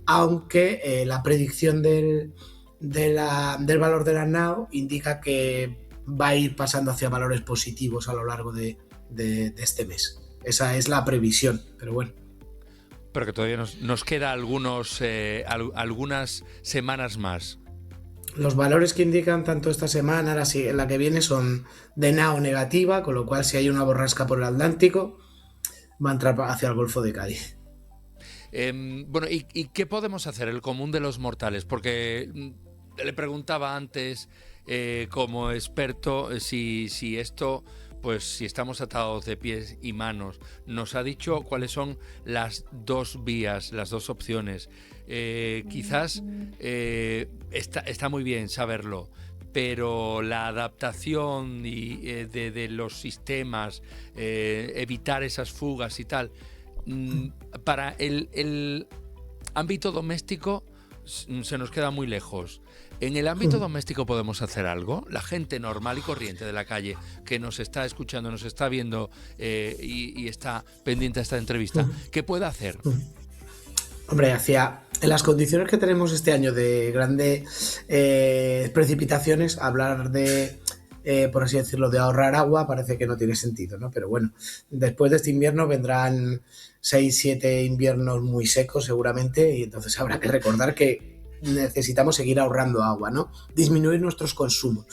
[SPEAKER 7] Aunque la predicción del valor de la NAO indica que va a ir pasando hacia valores positivos a lo largo de este mes. Esa es la previsión, pero bueno.
[SPEAKER 1] Pero que todavía nos queda algunas semanas más.
[SPEAKER 7] Los valores que indican tanto esta semana, la que viene, son de NAO negativa, con lo cual si hay una borrasca por el Atlántico, va a entrar hacia el Golfo de Cádiz.
[SPEAKER 1] Bueno, ¿y qué podemos hacer el común de los mortales? Porque le preguntaba antes, como experto, si esto, pues si estamos atados de pies y manos. Nos ha dicho cuáles son las dos vías, las dos opciones. Quizás está muy bien saberlo, pero la adaptación de los sistemas, evitar esas fugas y tal, para el ámbito doméstico se nos queda muy lejos. ¿En el ámbito doméstico podemos hacer algo? La gente normal y corriente de la calle que nos está escuchando, nos está viendo y está pendiente de esta entrevista, ¿qué puede hacer?
[SPEAKER 7] Hombre, en las condiciones que tenemos este año de grandes precipitaciones, hablar de, por así decirlo, de ahorrar agua parece que no tiene sentido, ¿no? Pero bueno, después de este invierno vendrán 6-7 inviernos muy secos seguramente, y entonces habrá que recordar que necesitamos seguir ahorrando agua, ¿no? Disminuir nuestros consumos.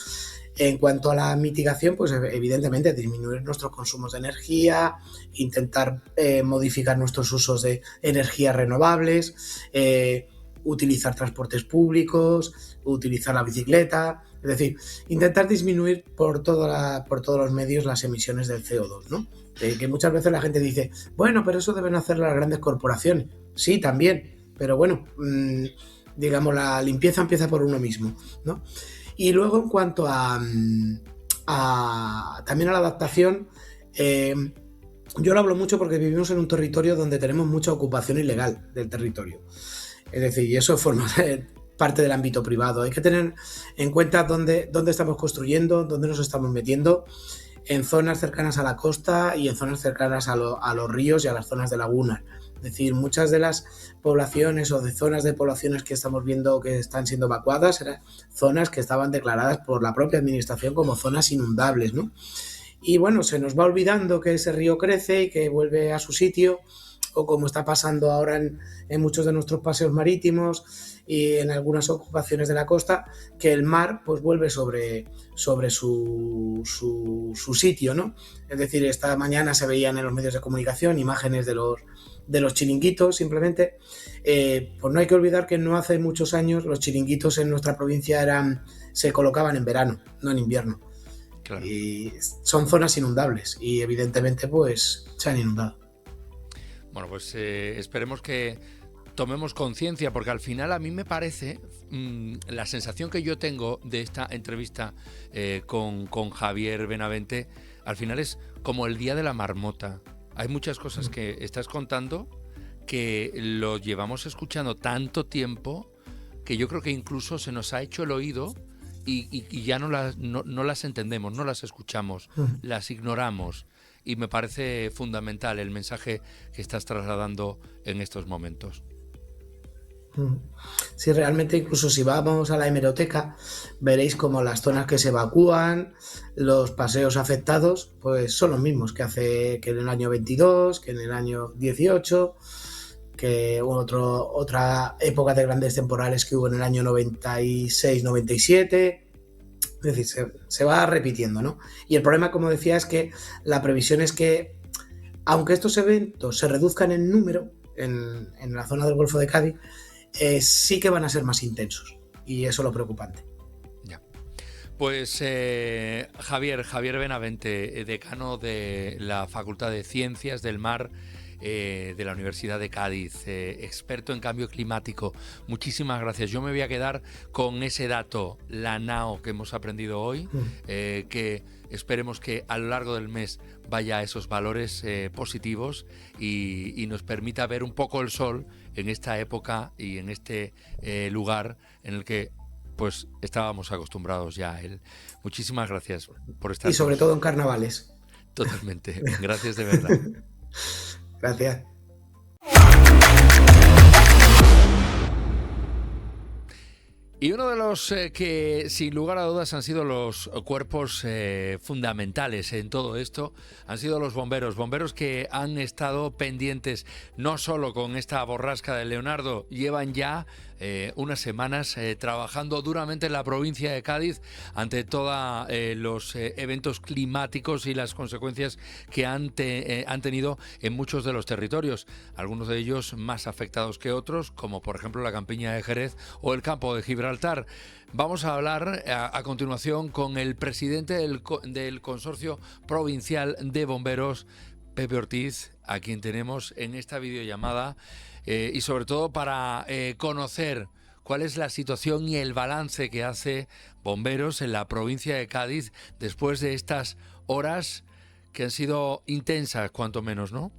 [SPEAKER 7] En cuanto a la mitigación, pues evidentemente disminuir nuestros consumos de energía, intentar modificar nuestros usos de energías renovables, utilizar transportes públicos, utilizar la bicicleta, es decir, intentar disminuir por todos los medios las emisiones del CO2, ¿no? Que muchas veces la gente dice, bueno, pero eso deben hacer las grandes corporaciones. Sí, también, pero bueno, digamos, la limpieza empieza por uno mismo, ¿no? Y luego, en cuanto también a la adaptación, yo lo hablo mucho porque vivimos en un territorio donde tenemos mucha ocupación ilegal del territorio. Es decir, y eso forma parte del ámbito privado. Hay que tener en cuenta dónde estamos construyendo, dónde nos estamos metiendo, en zonas cercanas a la costa y en zonas cercanas a los ríos y a las zonas de lagunas. Es decir, muchas de las poblaciones o de zonas de poblaciones que estamos viendo que están siendo evacuadas eran zonas que estaban declaradas por la propia administración como zonas inundables, ¿no? Y bueno, se nos va olvidando que ese río crece y que vuelve a su sitio, o como está pasando ahora en muchos de nuestros paseos marítimos y en algunas ocupaciones de la costa, que el mar pues vuelve sobre su sitio, ¿no? Es decir, esta mañana se veían en los medios de comunicación imágenes de los chiringuitos, simplemente. Pues no hay que olvidar que no hace muchos años los chiringuitos en nuestra provincia se colocaban en verano, no en invierno. Claro. Y son zonas inundables y evidentemente pues se han inundado.
[SPEAKER 1] Bueno, pues esperemos que tomemos conciencia, porque al final a mí me parece, la sensación que yo tengo de esta entrevista con Javier Benavente, al final es como el día de la marmota. Hay muchas cosas que estás contando que lo llevamos escuchando tanto tiempo que yo creo que incluso se nos ha hecho el oído y ya no las entendemos, no las escuchamos, las ignoramos. Y me parece fundamental el mensaje que estás trasladando en estos momentos.
[SPEAKER 7] Sí, realmente incluso si vamos a la hemeroteca veréis como las zonas que se evacúan, los paseos afectados, pues son los mismos que en el año 22, que en el año 18, que otra época de grandes temporales que hubo en el año 96-97. Es decir, se va repitiendo, ¿no? Y el problema, como decía, es que la previsión es que, aunque estos eventos se reduzcan en número en la zona del Golfo de Cádiz, sí que van a ser más intensos. Y eso es lo preocupante.
[SPEAKER 1] Ya. Pues Javier Benavente, decano de la Facultad de Ciencias del Mar de la Universidad de Cádiz, experto en cambio climático. Muchísimas gracias. Yo me voy a quedar con ese dato, la NAO, que hemos aprendido hoy, que esperemos que a lo largo del mes vaya a esos valores positivos y nos permita ver un poco el sol en esta época y en este lugar en el que pues estábamos acostumbrados ya a él. Muchísimas gracias por estar.
[SPEAKER 7] Y sobre todo en carnavales.
[SPEAKER 1] Totalmente. Gracias de verdad.
[SPEAKER 7] Gracias.
[SPEAKER 1] Y uno de los que sin lugar a dudas han sido los cuerpos fundamentales en todo esto han sido los bomberos que han estado pendientes no solo con esta borrasca de Leonardo, llevan ya unas semanas trabajando duramente en la provincia de Cádiz ante todos los eventos climáticos y las consecuencias que han tenido en muchos de los territorios, algunos de ellos más afectados que otros, como por ejemplo la campiña de Jerez o el campo de Gibraltar. Vamos a hablar a continuación con el presidente del Consorcio Provincial de Bomberos, Pepe Ortiz, a quien tenemos en esta videollamada, y sobre todo para conocer cuál es la situación y el balance que hace Bomberos en la provincia de Cádiz después de estas horas que han sido intensas, cuanto menos, ¿no?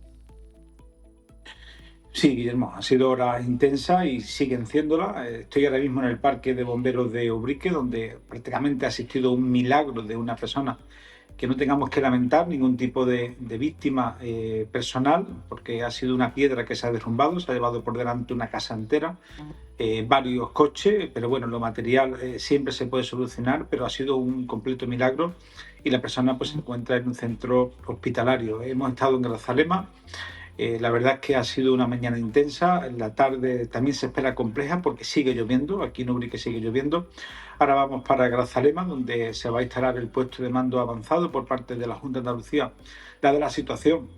[SPEAKER 8] Sí, Guillermo, han sido horas intensas y siguen siéndolas. Estoy ahora mismo en el parque de bomberos de Ubrique, donde prácticamente ha existido un milagro de una persona, que no tengamos que lamentar ningún tipo de víctima personal, porque ha sido una piedra que se ha derrumbado, se ha llevado por delante una casa entera, varios coches, pero bueno, lo material siempre se puede solucionar, pero ha sido un completo milagro y la persona pues se encuentra en un centro hospitalario. Hemos estado en Grazalema. La verdad es que ha sido una mañana intensa, en la tarde también se espera compleja porque sigue lloviendo, aquí en Ubrique sigue lloviendo. Ahora vamos para Grazalema, donde se va a instalar el puesto de mando avanzado por parte de la Junta de Andalucía, dada la situación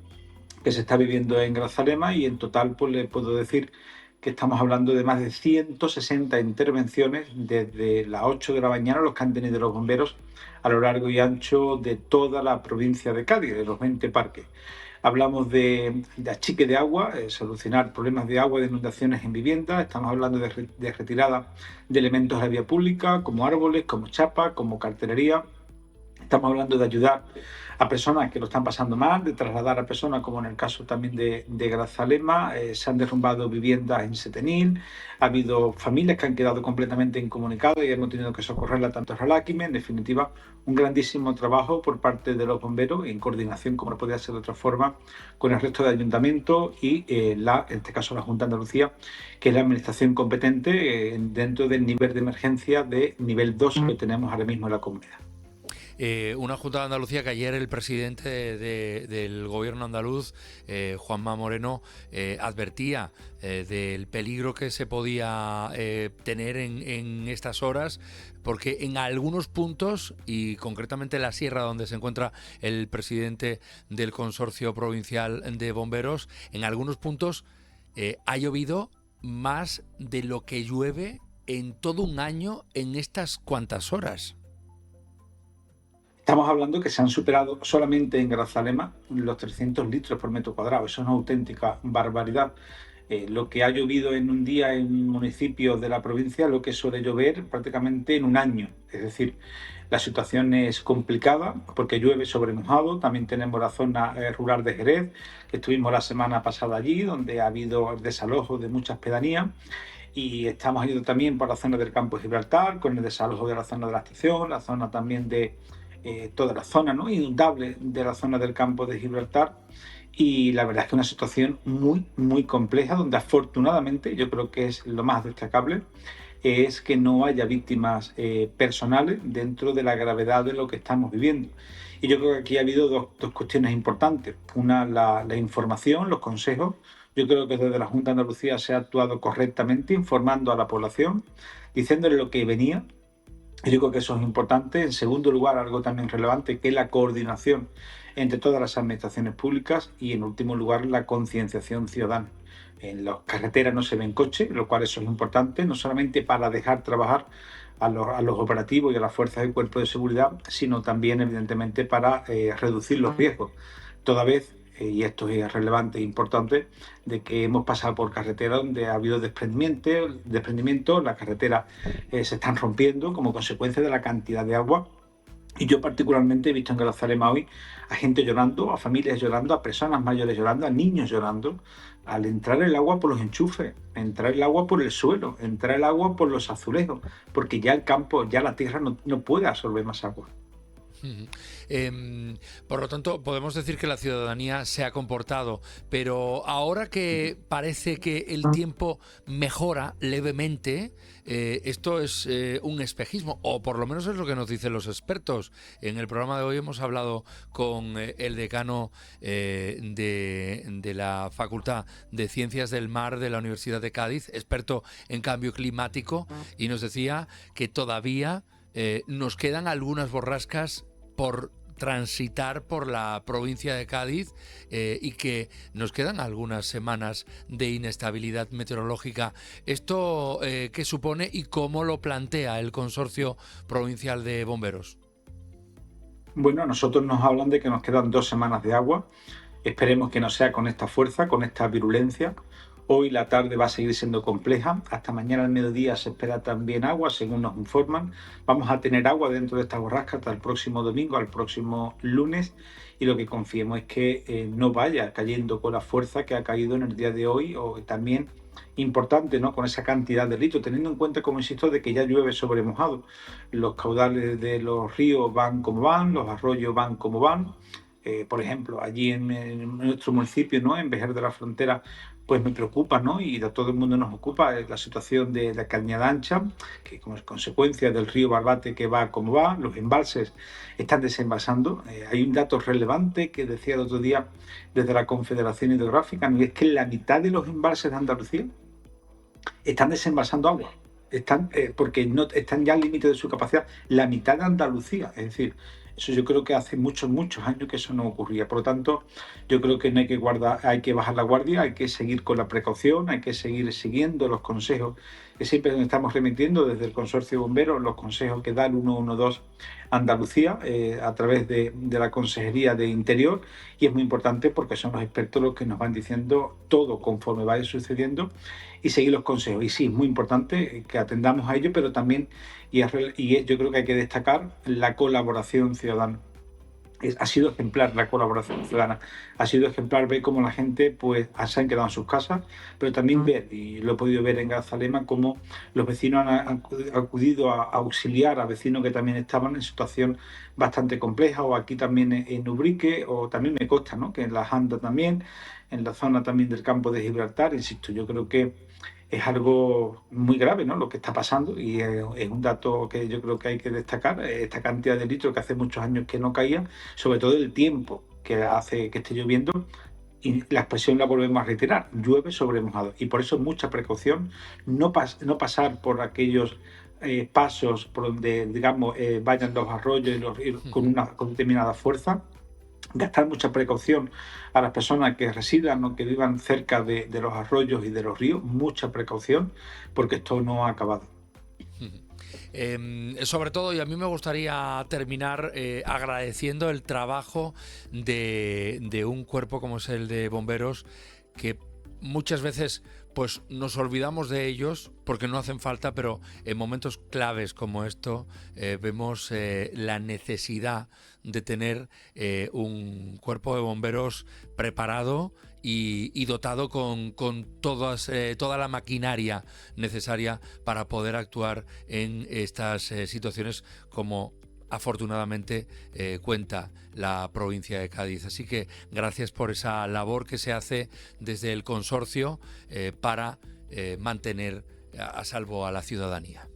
[SPEAKER 8] que se está viviendo en Grazalema, y en total pues le puedo decir que estamos hablando de más de 160 intervenciones desde las 8 de la mañana, los que han tenido los bomberos a lo largo y ancho de toda la provincia de Cádiz, de los 20 parques. Hablamos de achique de agua, solucionar problemas de agua, de inundaciones en viviendas. Estamos hablando de retirada de elementos de la vía pública, como árboles, como chapa, como cartelería. Estamos hablando de ayudar a personas que lo están pasando mal, de trasladar a personas, como en el caso también de Grazalema. Se han derrumbado viviendas en Setenil, ha habido familias que han quedado completamente incomunicadas y hemos tenido que socorrerla tanto a Raláquime. En definitiva, un grandísimo trabajo por parte de los bomberos en coordinación, como no podía ser de otra forma, con el resto de ayuntamientos y en este caso la Junta de Andalucía, que es la administración competente dentro del nivel de emergencia de nivel 2 que tenemos ahora mismo en la comunidad.
[SPEAKER 1] Una Junta de Andalucía que ayer el presidente del gobierno andaluz, Juanma Moreno, advertía del peligro que se podía tener en estas horas, porque en algunos puntos, y concretamente en la sierra donde se encuentra el presidente del Consorcio Provincial de Bomberos, en algunos puntos ha llovido más de lo que llueve en todo un año en estas cuantas horas.
[SPEAKER 8] Estamos hablando que se han superado solamente en Grazalema los 300 litros por metro cuadrado. Eso es una auténtica barbaridad. Lo que ha llovido en un día en un municipio de la provincia, lo que suele llover prácticamente en un año. Es decir, la situación es complicada porque llueve sobre mojado. También tenemos la zona rural de Jerez, que estuvimos la semana pasada allí, donde ha habido el desalojo de muchas pedanías. Y estamos yendo también por la zona del campo de Gibraltar, con el desalojo de la zona de la estación, la zona también de toda la zona, ¿no?, inundable de la zona del campo de Gibraltar. Y la verdad es que es una situación muy, muy compleja, donde afortunadamente, yo creo que es lo más destacable, es que no haya víctimas personales dentro de la gravedad de lo que estamos viviendo. Y yo creo que aquí ha habido dos cuestiones importantes. Una, la información, los consejos. Yo creo que desde la Junta de Andalucía se ha actuado correctamente, informando a la población, diciéndole lo que venía. Y yo creo que eso es importante. En segundo lugar, algo también relevante, que es la coordinación entre todas las administraciones públicas. Y en último lugar, la concienciación ciudadana. En las carreteras no se ven coches, lo cual eso es importante, no solamente para dejar trabajar a los operativos y a las fuerzas del cuerpo de seguridad, sino también, evidentemente, para reducir los riesgos. Toda vez, y esto es relevante e importante, de que hemos pasado por carreteras donde ha habido desprendimiento, las carreteras se están rompiendo como consecuencia de la cantidad de agua. Y yo particularmente he visto en Grazalema hoy a gente llorando, a familias llorando, a personas mayores llorando, a niños llorando, al entrar el agua por los enchufes, entrar el agua por el suelo, entrar el agua por los azulejos, porque ya el campo, ya la tierra no puede absorber más agua.
[SPEAKER 1] Por lo tanto, podemos decir que la ciudadanía se ha comportado, pero ahora que parece que el tiempo mejora levemente, esto es un espejismo, o por lo menos es lo que nos dicen los expertos. En el programa de hoy hemos hablado con el decano de la Facultad de Ciencias del Mar de la Universidad de Cádiz, experto en cambio climático, y nos decía que todavía nos quedan algunas borrascas por transitar por la provincia de Cádiz y que nos quedan algunas semanas de inestabilidad meteorológica. ¿Esto qué supone y cómo lo plantea el Consorcio Provincial de Bomberos?
[SPEAKER 8] Bueno, a nosotros nos hablan de que nos quedan 2 semanas de agua. Esperemos que no sea con esta fuerza, con esta virulencia. Hoy la tarde va a seguir siendo compleja. Hasta mañana al mediodía se espera también agua, según nos informan. Vamos a tener agua dentro de esta borrasca hasta el próximo domingo, al próximo lunes. Y lo que confiemos es que no vaya cayendo con la fuerza que ha caído en el día de hoy. O también importante, ¿no?, con esa cantidad de litros, teniendo en cuenta, como insisto, de que ya llueve sobre mojado. Los caudales de los ríos van como van, los arroyos van como van. Por ejemplo, allí en nuestro municipio, ¿no?, en Vejer de la Frontera, pues me preocupa, ¿no?, y a todo el mundo nos ocupa la situación de la Cañada Ancha, que como consecuencia del río Barbate que va como va, los embalses están desembalsando. Hay un dato relevante que decía el otro día desde la Confederación Hidrográfica, y es que la mitad de los embalses de Andalucía están desembalsando agua. Porque no están ya al límite de su capacidad, la mitad de Andalucía, es decir, eso yo creo que hace muchos años que eso no ocurría. Por lo tanto, yo creo que no hay que bajar la guardia, hay que seguir con la precaución, hay que seguir siguiendo los consejos que siempre nos estamos remitiendo desde el Consorcio de Bomberos, los consejos que da el 112 Andalucía a través de la Consejería de Interior, y es muy importante porque son los expertos los que nos van diciendo todo conforme vaya sucediendo y seguir los consejos. Y sí, es muy importante que atendamos a ello, pero también, y yo creo que hay que destacar la colaboración ciudadana. Ha sido ejemplar la colaboración ciudadana, ha sido ejemplar ver cómo la gente pues se han quedado en sus casas, pero también ver, y lo he podido ver en Grazalema, cómo los vecinos han acudido a auxiliar a vecinos que también estaban en situación bastante compleja, o aquí también en Ubrique, o también me consta, ¿no?, que en la Janda también, en la zona también del campo de Gibraltar. Insisto, yo creo que es algo muy grave, ¿no?, lo que está pasando, y es un dato que yo creo que hay que destacar, esta cantidad de litros que hace muchos años que no caía, sobre todo el tiempo que hace que esté lloviendo, y la expresión la volvemos a reiterar: llueve sobre mojado, y por eso mucha precaución, no pasar por aquellos pasos por donde, digamos, vayan los arroyos y los ríos con determinada fuerza. Gastar mucha precaución a las personas que residan o que vivan cerca de los arroyos y de los ríos, mucha precaución, porque esto no ha acabado.
[SPEAKER 1] Sobre todo, y a mí me gustaría terminar agradeciendo el trabajo de un cuerpo como es el de bomberos, que muchas veces pues nos olvidamos de ellos porque no hacen falta, pero en momentos claves como esto vemos la necesidad de tener un cuerpo de bomberos preparado y dotado con toda la maquinaria necesaria para poder actuar en estas situaciones, como afortunadamente cuenta la provincia de Cádiz. Así que gracias por esa labor que se hace desde el consorcio para mantener a salvo a la ciudadanía.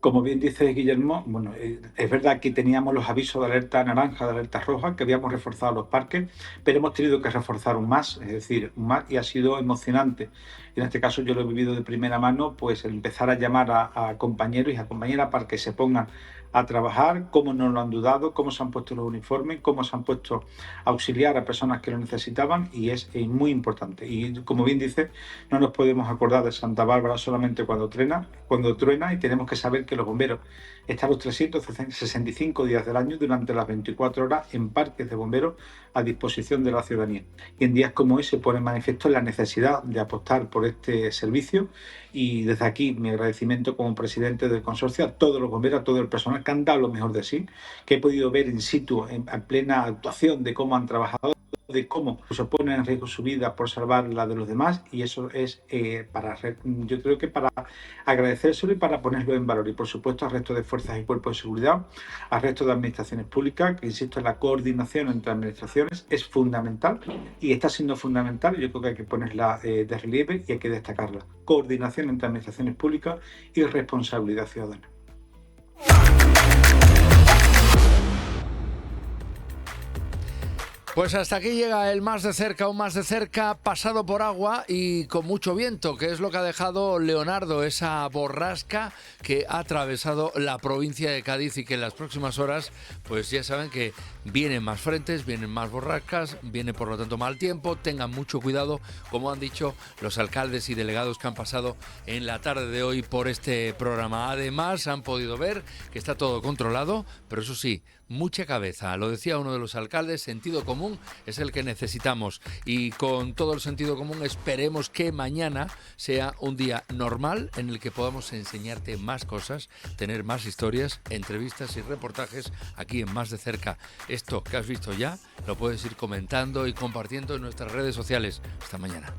[SPEAKER 8] Como bien dice Guillermo, bueno, es verdad que teníamos los avisos de alerta naranja, de alerta roja, que habíamos reforzado los parques, pero hemos tenido que reforzar un más, es decir, un más, y ha sido emocionante. Y en este caso yo lo he vivido de primera mano, pues el empezar a llamar a compañeros y a compañeras para que se pongan a trabajar, cómo no lo han dudado, cómo se han puesto los uniformes, cómo se han puesto a auxiliar a personas que lo necesitaban, y es muy importante. Y como bien dice, no nos podemos acordar de Santa Bárbara solamente cuando truena, y tenemos que saber que los bomberos están los 365 días del año, durante las 24 horas, en parques de bomberos a disposición de la ciudadanía. Y en días como hoy se pone en manifiesto la necesidad de apostar por este servicio, y desde aquí mi agradecimiento como presidente del consorcio a todos los bomberos, a todo el personal que han dado lo mejor de sí, que he podido ver in situ, en plena actuación, de cómo han trabajado, de cómo se ponen en riesgo su vida por salvar la de los demás, y eso es yo creo que para agradecérselo y para ponerlo en valor. Y por supuesto al resto de fuerzas y cuerpos de seguridad, al resto de administraciones públicas, que insisto, la coordinación entre administraciones es fundamental, y está siendo fundamental, y yo creo que hay que ponerla de relieve y hay que destacarla: coordinación entre administraciones públicas y responsabilidad ciudadana.
[SPEAKER 1] Pues hasta aquí llega el Más de Cerca, un Más de Cerca pasado por agua y con mucho viento, que es lo que ha dejado Leonardo, esa borrasca que ha atravesado la provincia de Cádiz, y que en las próximas horas, pues ya saben que vienen más frentes, vienen más borrascas, viene por lo tanto mal tiempo. Tengan mucho cuidado, como han dicho los alcaldes y delegados que han pasado en la tarde de hoy por este programa. Además, han podido ver que está todo controlado, pero eso sí, mucha cabeza. Lo decía uno de los alcaldes: sentido común es el que necesitamos, y con todo el sentido común esperemos que mañana sea un día normal en el que podamos enseñarte más cosas, tener más historias, entrevistas y reportajes aquí en Más de Cerca. Esto que has visto ya lo puedes ir comentando y compartiendo en nuestras redes sociales. Hasta mañana.